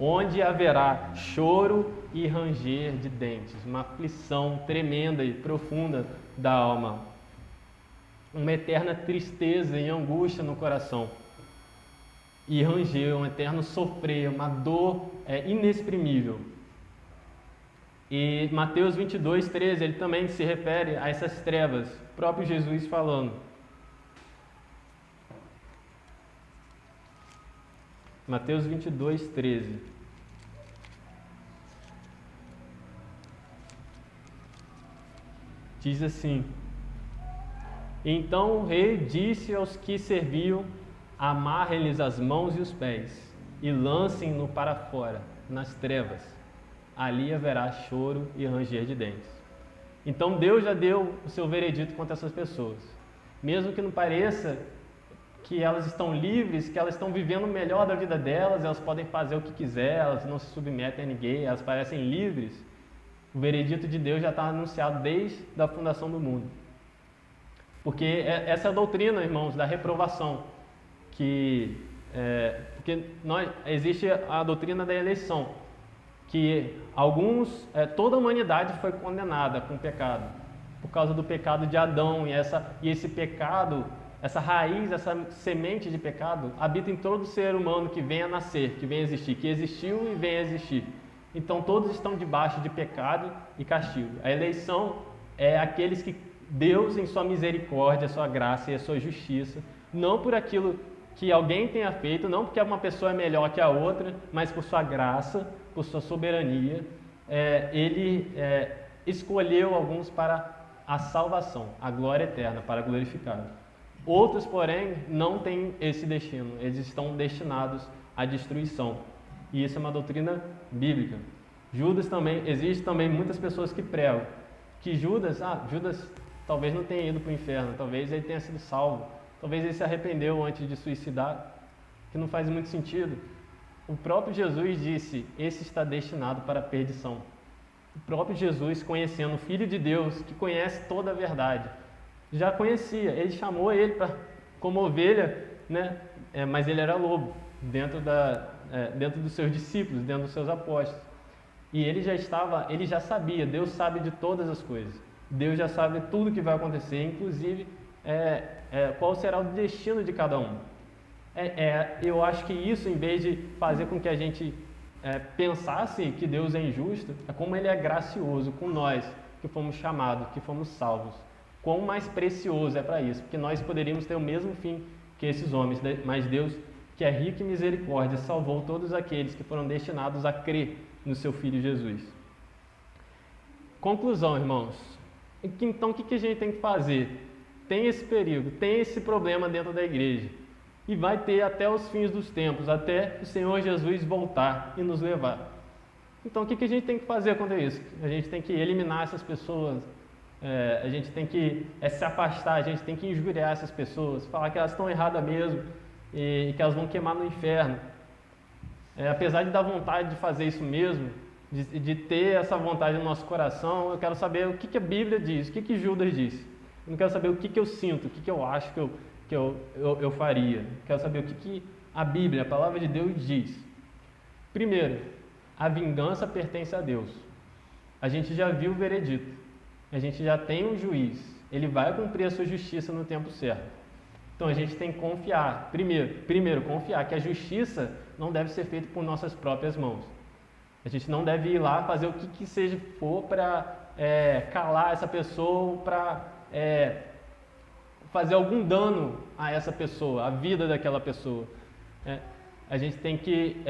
Onde haverá choro e ranger de dentes. Uma aflição tremenda e profunda da alma. Uma eterna tristeza e angústia no coração. E ranger, um eterno sofrer, uma dor inexprimível. E Mateus 22, 13, ele também se refere a essas trevas, o próprio Jesus falando. Mateus 22, 13. Diz assim: então o rei disse aos que serviam: amarrem-lhes as mãos e os pés e lancem-no para fora, nas trevas. Ali haverá choro e ranger de dentes. Então Deus já deu o seu veredito contra essas pessoas. Mesmo que não pareça que elas estão livres, que elas estão vivendo o melhor da vida delas, elas podem fazer o que quiser, elas não se submetem a ninguém, elas parecem livres, o veredito de Deus já está anunciado desde a fundação do mundo. Porque essa é a doutrina, irmãos, da reprovação. Porque existe a doutrina da eleição, que toda a humanidade foi condenada com o pecado, por causa do pecado de Adão, e esse pecado, essa raiz, essa semente de pecado, habita em todo ser humano que vem a nascer, que vem a existir, que existiu e vem a existir. Então todos estão debaixo de pecado e castigo. A eleição é aqueles que Deus, em sua misericórdia, a sua graça e a sua justiça, não por aquilo que alguém tenha feito, não porque uma pessoa é melhor que a outra, mas por sua graça, por sua soberania, ele escolheu alguns para a salvação, a glória eterna, para glorificá-lo. Outros, porém, não têm esse destino, eles estão destinados à destruição. E isso é uma doutrina bíblica. Judas também, existe também muitas pessoas que pregam que Judas talvez não tenha ido para o inferno, talvez ele tenha sido salvo, talvez ele se arrependeu antes de suicidar, que não faz muito sentido. O próprio Jesus disse, esse está destinado para a perdição. O próprio Jesus, conhecendo o Filho de Deus, que conhece toda a verdade, já conhecia, ele chamou ele como ovelha, né? Mas ele era lobo, dentro dos seus discípulos, dentro dos seus apóstolos. E ele já sabia, Deus sabe de todas as coisas. Deus já sabe tudo o que vai acontecer, inclusive qual será o destino de cada um. Eu acho que isso, em vez de fazer com que a gente pensasse que Deus é injusto, é como Ele é gracioso com nós, que fomos chamados, que fomos salvos. Quão mais precioso é para isso, porque nós poderíamos ter o mesmo fim que esses homens, mas Deus, que é rico em misericórdia, salvou todos aqueles que foram destinados a crer no seu Filho Jesus. Conclusão, irmãos. Então, o que a gente tem que fazer? Tem esse perigo, tem esse problema dentro da igreja. E vai ter até os fins dos tempos, até o Senhor Jesus voltar e nos levar. Então, o que a gente tem que fazer contra isso? A gente tem que eliminar essas pessoas, a gente tem que se afastar, a gente tem que injuriar essas pessoas, falar que elas estão erradas mesmo e que elas vão queimar no inferno. Apesar de dar vontade de fazer isso mesmo, de ter essa vontade no nosso coração, eu quero saber o que a Bíblia diz, o que Judas disse. Eu não quero saber o que eu sinto, o que eu acho que eu faria. Eu quero saber o que a Bíblia, a palavra de Deus diz. Primeiro, a vingança pertence a Deus. A gente já viu o veredito. A gente já tem um juiz. Ele vai cumprir a sua justiça no tempo certo. Então a gente tem que confiar. Primeiro, confiar que a justiça não deve ser feita por nossas próprias mãos. A gente não deve ir lá fazer o que seja for para calar essa pessoa, para fazer algum dano a essa pessoa, à vida daquela pessoa. A gente tem que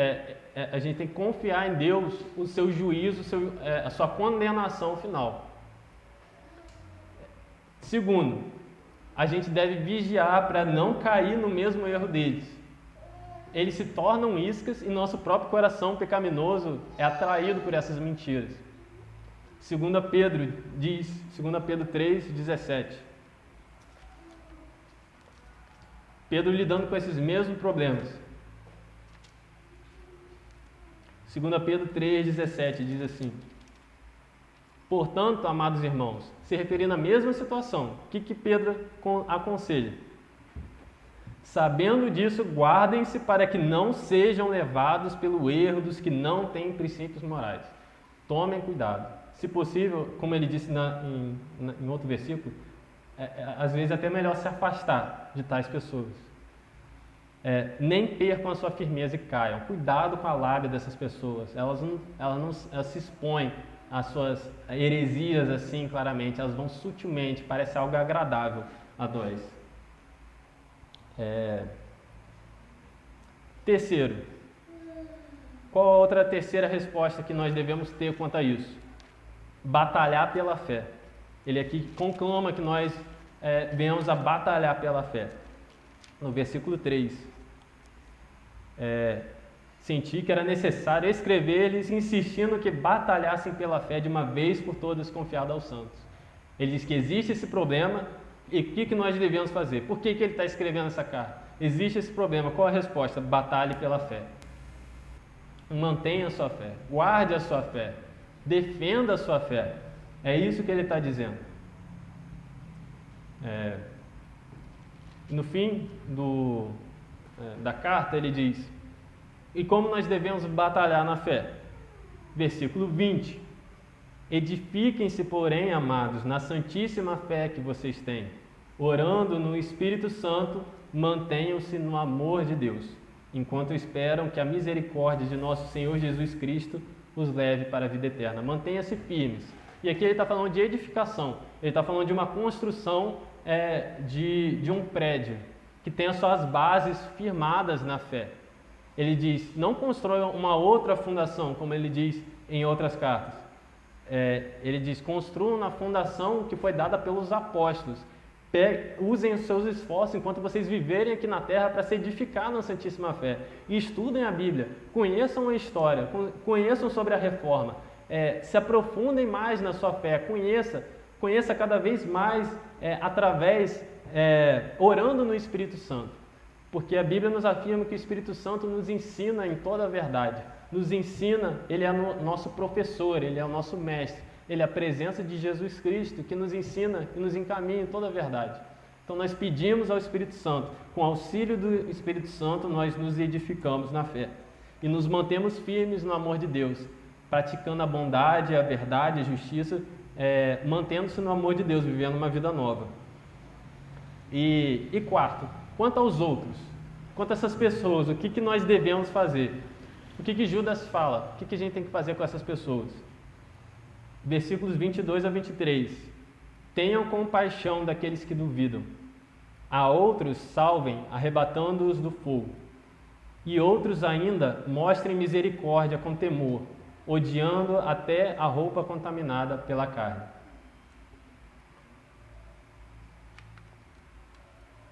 confiar em Deus, o seu juízo, a sua condenação final. Segundo, a gente deve vigiar para não cair no mesmo erro deles. Eles se tornam iscas e nosso próprio coração pecaminoso é atraído por essas mentiras. 2 Pedro diz, 2 Pedro 3,17. Pedro lidando com esses mesmos problemas. 2 Pedro 3,17 diz assim: portanto, amados irmãos, se referindo à mesma situação, o que Pedro aconselha? Sabendo disso, guardem-se para que não sejam levados pelo erro dos que não têm princípios morais. Tomem cuidado. Se possível, como ele disse em outro versículo, às vezes é até melhor se afastar de tais pessoas. Nem percam a sua firmeza e caiam. Cuidado com a lábia dessas pessoas. Elas se expõem às suas heresias assim claramente. Elas vão sutilmente, parece algo agradável a nós. Terceiro, qual a outra terceira resposta que nós devemos ter quanto a isso? Batalhar pela fé. Ele aqui conclama que nós venhamos a batalhar pela fé. No versículo 3, senti que era necessário escrever-lhes, insistindo que batalhassem pela fé de uma vez por todas, confiada aos santos. Ele diz que existe esse problema e o que nós devemos fazer? Por que ele está escrevendo essa carta? Existe esse problema, qual a resposta? Batalhe pela fé. Mantenha a sua fé, guarde a sua fé, defenda a sua fé. É isso que ele está dizendo. No fim da carta ele diz: e como nós devemos batalhar na fé? Versículo 20: edifiquem-se, porém, amados, na santíssima fé que vocês têm, orando no Espírito Santo, mantenham-se no amor de Deus, enquanto esperam que a misericórdia de nosso Senhor Jesus Cristo os leve para a vida eterna. Mantenha-se firmes. E aqui ele está falando de edificação, ele está falando de uma construção de um prédio que tenha suas bases firmadas na fé. Ele diz: não construam uma outra fundação, como ele diz em outras cartas. Ele diz: construam na fundação que foi dada pelos apóstolos. Usem os seus esforços enquanto vocês viverem aqui na terra para se edificar na Santíssima Fé. E estudem a Bíblia, conheçam a história, conheçam sobre a reforma, se aprofundem mais na sua fé, conheça cada vez mais orando no Espírito Santo. Porque a Bíblia nos afirma que o Espírito Santo nos ensina em toda a verdade. Nos ensina, ele é o nosso professor, ele é o nosso mestre. Ele é a presença de Jesus Cristo que nos ensina e nos encaminha em toda a verdade. Então nós pedimos ao Espírito Santo, com o auxílio do Espírito Santo, nós nos edificamos na fé. E nos mantemos firmes no amor de Deus, praticando a bondade, a verdade, a justiça, mantendo-se no amor de Deus, vivendo uma vida nova. E quarto, quanto aos outros, quanto a essas pessoas, o que nós devemos fazer? O que Judas fala? O que a gente tem que fazer com essas pessoas? Versículos 22 a 23. Tenham compaixão daqueles que duvidam. A outros salvem, arrebatando-os do fogo. E outros ainda mostrem misericórdia com temor, odiando até a roupa contaminada pela carne.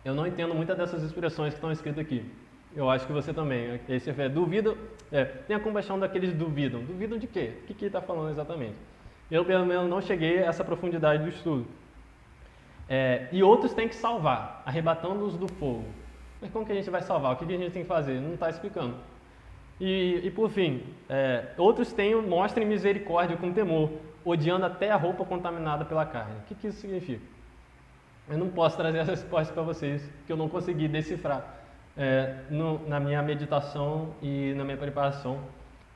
Eu não entendo muitas dessas expressões que estão escritas aqui. Eu acho que você também. Esse duvida, tenha compaixão daqueles que duvidam. Duvidam de quê? O que ele está falando exatamente? Eu, pelo menos, não cheguei a essa profundidade do estudo. E outros têm que salvar, arrebatando-os do fogo. Mas como que a gente vai salvar? O que a gente tem que fazer? Não está explicando. E por fim, outros mostrem misericórdia com temor, odiando até a roupa contaminada pela carne. O que isso significa? Eu não posso trazer essa resposta para vocês, que eu não consegui decifrar na minha meditação e na minha preparação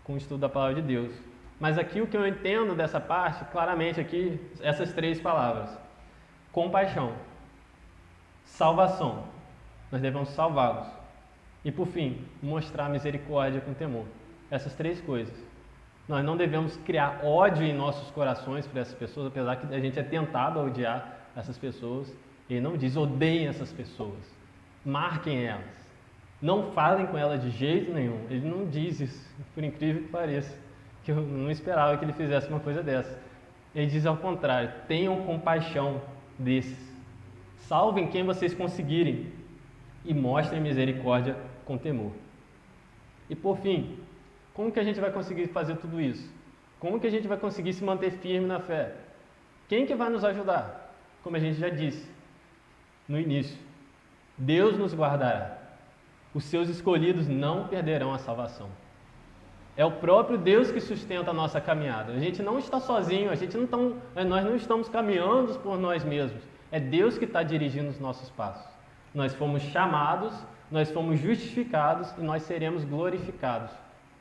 com o estudo da Palavra de Deus. Mas aqui o que eu entendo dessa parte, claramente aqui, essas três palavras: compaixão, salvação, nós devemos salvá-los, e por fim, mostrar misericórdia com temor. Essas três coisas. Nós não devemos criar ódio em nossos corações por essas pessoas, apesar que a gente é tentado a odiar essas pessoas. Ele não diz odeiem essas pessoas, marquem elas, não falem com elas de jeito nenhum. Ele não diz isso, por incrível que pareça, que eu não esperava que ele fizesse uma coisa dessa. Ele diz ao contrário: tenham compaixão desses, salvem quem vocês conseguirem e mostrem misericórdia com temor. E por fim, como que a gente vai conseguir fazer tudo isso? Como que a gente vai conseguir se manter firme na fé? Quem que vai nos ajudar? Como a gente já disse no início, Deus nos guardará. Os seus escolhidos não perderão a salvação. É o próprio Deus que sustenta a nossa caminhada. A gente não está sozinho, nós não estamos caminhando por nós mesmos. É Deus que está dirigindo os nossos passos. Nós fomos chamados, nós fomos justificados e nós seremos glorificados,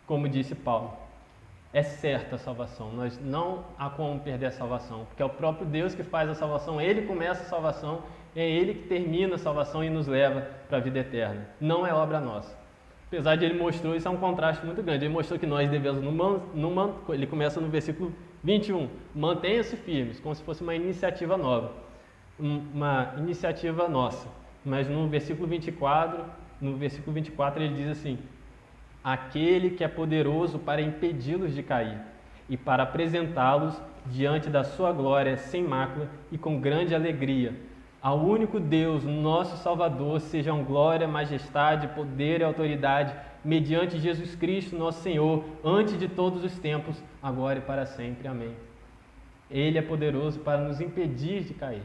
como disse Paulo. É certa a salvação, nós não há como perder a salvação, porque é o próprio Deus que faz a salvação, Ele começa a salvação, é Ele que termina a salvação e nos leva para a vida eterna. Não é obra nossa. Apesar de ele mostrou, isso é um contraste muito grande. Ele mostrou que nós devemos, ele começa no versículo 21, mantenha-se firmes, como se fosse uma iniciativa nova, uma iniciativa nossa. Mas no versículo 24 ele diz assim: aquele que é poderoso para impedi-los de cair e para apresentá-los diante da sua glória sem mácula e com grande alegria, Ao único Deus, nosso Salvador, sejam glória, majestade, poder e autoridade, mediante Jesus Cristo, nosso Senhor, antes de todos os tempos, agora e para sempre. Amém. Ele é poderoso para nos impedir de cair.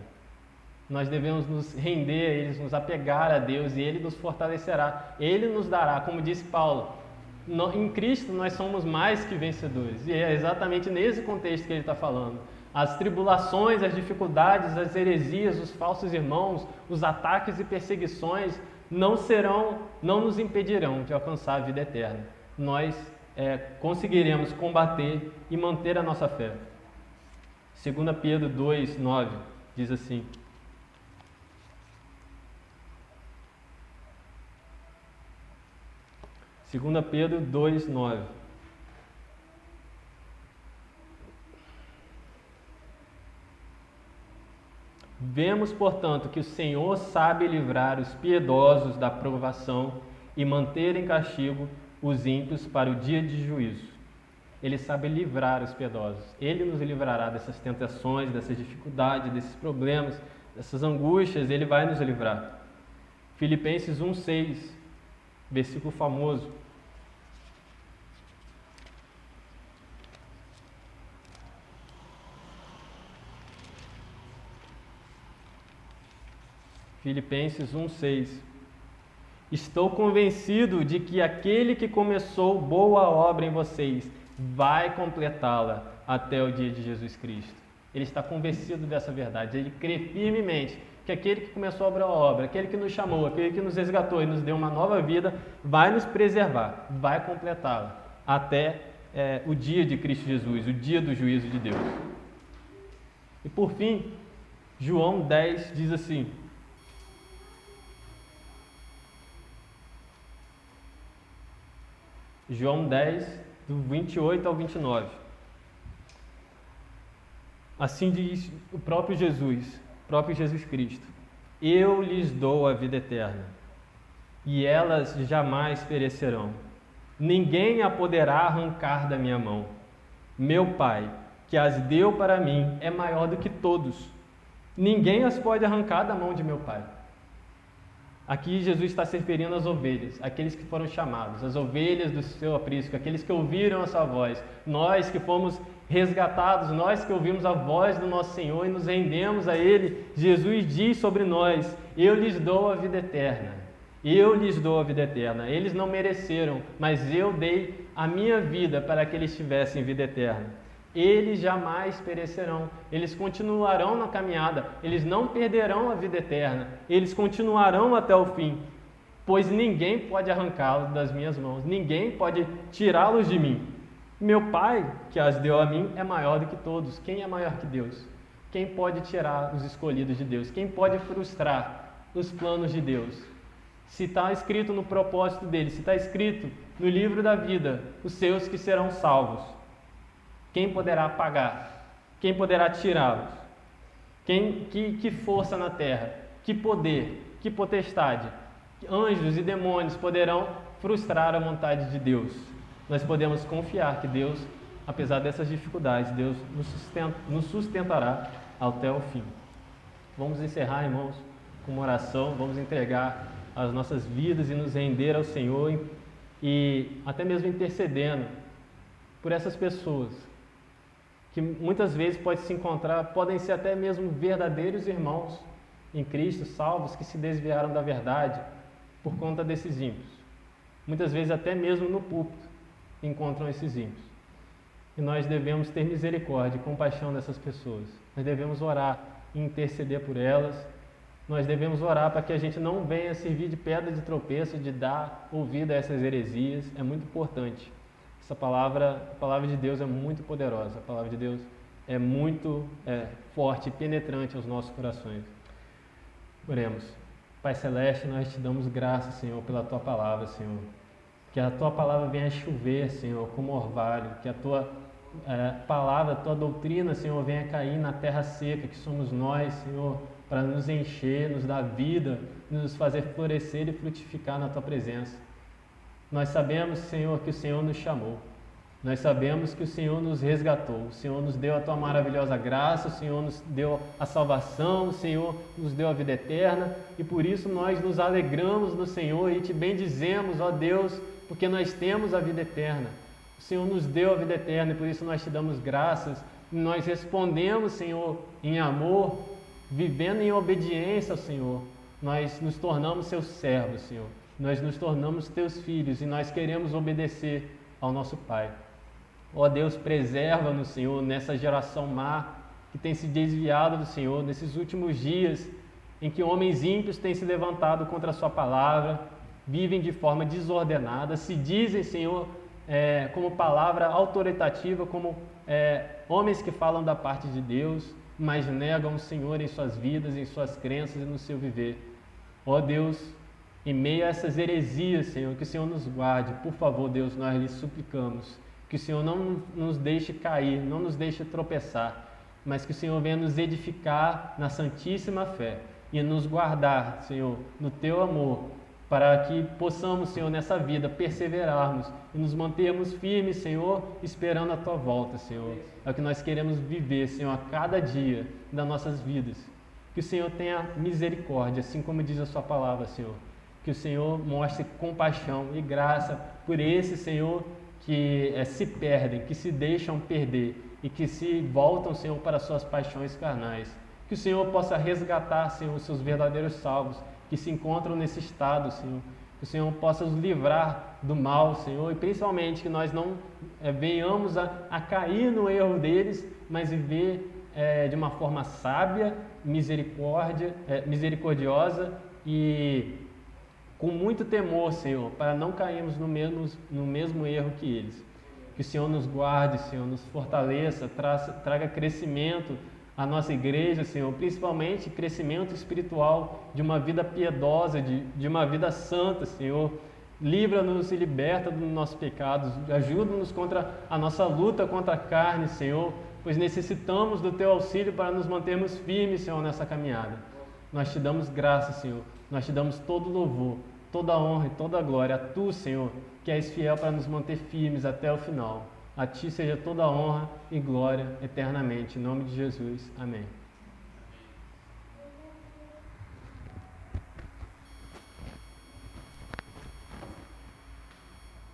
Nós devemos nos render a Ele, nos apegar a Deus, e Ele nos fortalecerá. Ele nos dará, como disse Paulo, em Cristo nós somos mais que vencedores. E é exatamente nesse contexto que ele está falando. As tribulações, as dificuldades, as heresias, os falsos irmãos, os ataques e perseguições não nos impedirão de alcançar a vida eterna. Nós conseguiremos combater e manter a nossa fé. 2 Pedro 2:9 diz assim: Segunda Pedro 2:9. Vemos, portanto, que o Senhor sabe livrar os piedosos da provação e manter em castigo os ímpios para o dia de juízo. Ele sabe livrar os piedosos. Ele nos livrará dessas tentações, dessas dificuldades, desses problemas, dessas angústias. Ele vai nos livrar. Filipenses 1:6, versículo famoso. Filipenses 1:6. Estou convencido de que aquele que começou boa obra em vocês vai completá-la até o dia de Jesus Cristo. Ele está convencido dessa verdade. Ele crê firmemente que aquele que começou a obra, aquele que nos chamou, aquele que nos resgatou e nos deu uma nova vida, vai nos preservar, vai completá-la até o dia de Cristo Jesus, o dia do juízo de Deus. E por fim, João 10 diz assim: João 10, do 28 ao 29. Assim diz o próprio Jesus Cristo: Eu lhes dou a vida eterna, e elas jamais perecerão. Ninguém a poderá arrancar da minha mão. Meu Pai, que as deu para mim, é maior do que todos. Ninguém as pode arrancar da mão de meu Pai. Aqui Jesus está se referindo às ovelhas, aqueles que foram chamados, as ovelhas do seu aprisco, aqueles que ouviram a sua voz. Nós que fomos resgatados, nós que ouvimos a voz do nosso Senhor e nos rendemos a Ele. Jesus diz sobre nós: eu lhes dou a vida eterna. Eu lhes dou a vida eterna. Eles não mereceram, mas eu dei a minha vida para que eles tivessem vida eterna. Eles jamais perecerão, eles continuarão na caminhada, eles não perderão a vida eterna, eles continuarão até o fim, pois ninguém pode arrancá-los das minhas mãos, ninguém pode tirá-los de mim. Meu Pai, que as deu a mim, é maior do que todos. Quem é maior que Deus? Quem pode tirar os escolhidos de Deus? Quem pode frustrar os planos de Deus? Se está escrito no propósito dele, se está escrito no livro da vida, os seus que serão salvos, quem poderá apagar? Quem poderá tirá-los? Que força na terra? Que poder? Que potestade? Anjos e demônios poderão frustrar a vontade de Deus? Nós podemos confiar que Deus, apesar dessas dificuldades, Deus nos sustentará até o fim. Vamos encerrar, irmãos, com uma oração. Vamos entregar as nossas vidas e nos render ao Senhor e até mesmo intercedendo por essas pessoas que muitas vezes podem ser até mesmo verdadeiros irmãos em Cristo, salvos, que se desviaram da verdade por conta desses ímpios. Muitas vezes até mesmo no púlpito encontram esses ímpios. E nós devemos ter misericórdia e compaixão dessas pessoas. Nós devemos orar e interceder por elas. Nós devemos orar para que a gente não venha servir de pedra de tropeço, de dar ouvido a essas heresias. É muito importante. A palavra de Deus é muito poderosa, a palavra de Deus é muito forte e penetrante aos nossos corações. Oremos. Pai Celeste, nós te damos graças, Senhor, pela Tua palavra, Senhor. Que a Tua palavra venha chover, Senhor, como orvalho, que a Tua palavra, a Tua doutrina, Senhor, venha cair na terra seca, que somos nós, Senhor, para nos encher, nos dar vida, nos fazer florescer e frutificar na Tua presença. Nós sabemos, Senhor, que o Senhor nos chamou. Nós sabemos que o Senhor nos resgatou, o Senhor nos deu a tua maravilhosa graça, o Senhor nos deu a salvação, o Senhor nos deu a vida eterna, e por isso nós nos alegramos no Senhor e te bendizemos, ó Deus, porque nós temos a vida eterna. O Senhor nos deu a vida eterna e por isso nós te damos graças. E nós respondemos, Senhor, em amor, vivendo em obediência ao Senhor. Nós nos tornamos seus servos, Senhor. Nós nos tornamos teus filhos e nós queremos obedecer ao nosso Pai. Ó Deus, preserva-nos, Senhor, nessa geração má que tem se desviado do Senhor, nesses últimos dias em que homens ímpios têm se levantado contra a sua palavra, vivem de forma desordenada, se dizem, Senhor, como palavra autoritativa, como homens que falam da parte de Deus, mas negam o Senhor em suas vidas, em suas crenças e no seu viver. Ó Deus, em meio a essas heresias, Senhor, que o Senhor nos guarde. Por favor, Deus, nós lhe suplicamos que o Senhor não nos deixe cair, não nos deixe tropeçar, mas que o Senhor venha nos edificar na santíssima fé e nos guardar, Senhor, no teu amor, para que possamos, Senhor, nessa vida perseverarmos e nos mantermos firmes, Senhor, esperando a tua volta, Senhor. É o que nós queremos viver, Senhor, a cada dia das nossas vidas. Que o Senhor tenha misericórdia, assim como diz a sua palavra, Senhor. Que o Senhor mostre compaixão e graça por esses, Senhor, que se perdem, que se deixam perder e que se voltam, Senhor, para suas paixões carnais. Que o Senhor possa resgatar, Senhor, os seus verdadeiros salvos que se encontram nesse estado, Senhor. Que o Senhor possa nos livrar do mal, Senhor, e principalmente que nós não venhamos a cair no erro deles, mas viver de uma forma sábia, misericordiosa e com muito temor, Senhor, para não cairmos no mesmo erro que eles. Que o Senhor nos guarde, Senhor, nos fortaleça, traga crescimento à nossa igreja, Senhor, principalmente crescimento espiritual de uma vida piedosa, de uma vida santa, Senhor. Livra-nos e liberta dos nossos pecados, ajuda-nos contra a nossa luta contra a carne, Senhor, pois necessitamos do Teu auxílio para nos mantermos firmes, Senhor, nessa caminhada. Nós Te damos graça, Senhor, nós Te damos todo louvor, toda a honra e toda a glória a Tu, Senhor, que és fiel para nos manter firmes até o final. A Ti seja toda a honra e glória eternamente. Em nome de Jesus. Amém.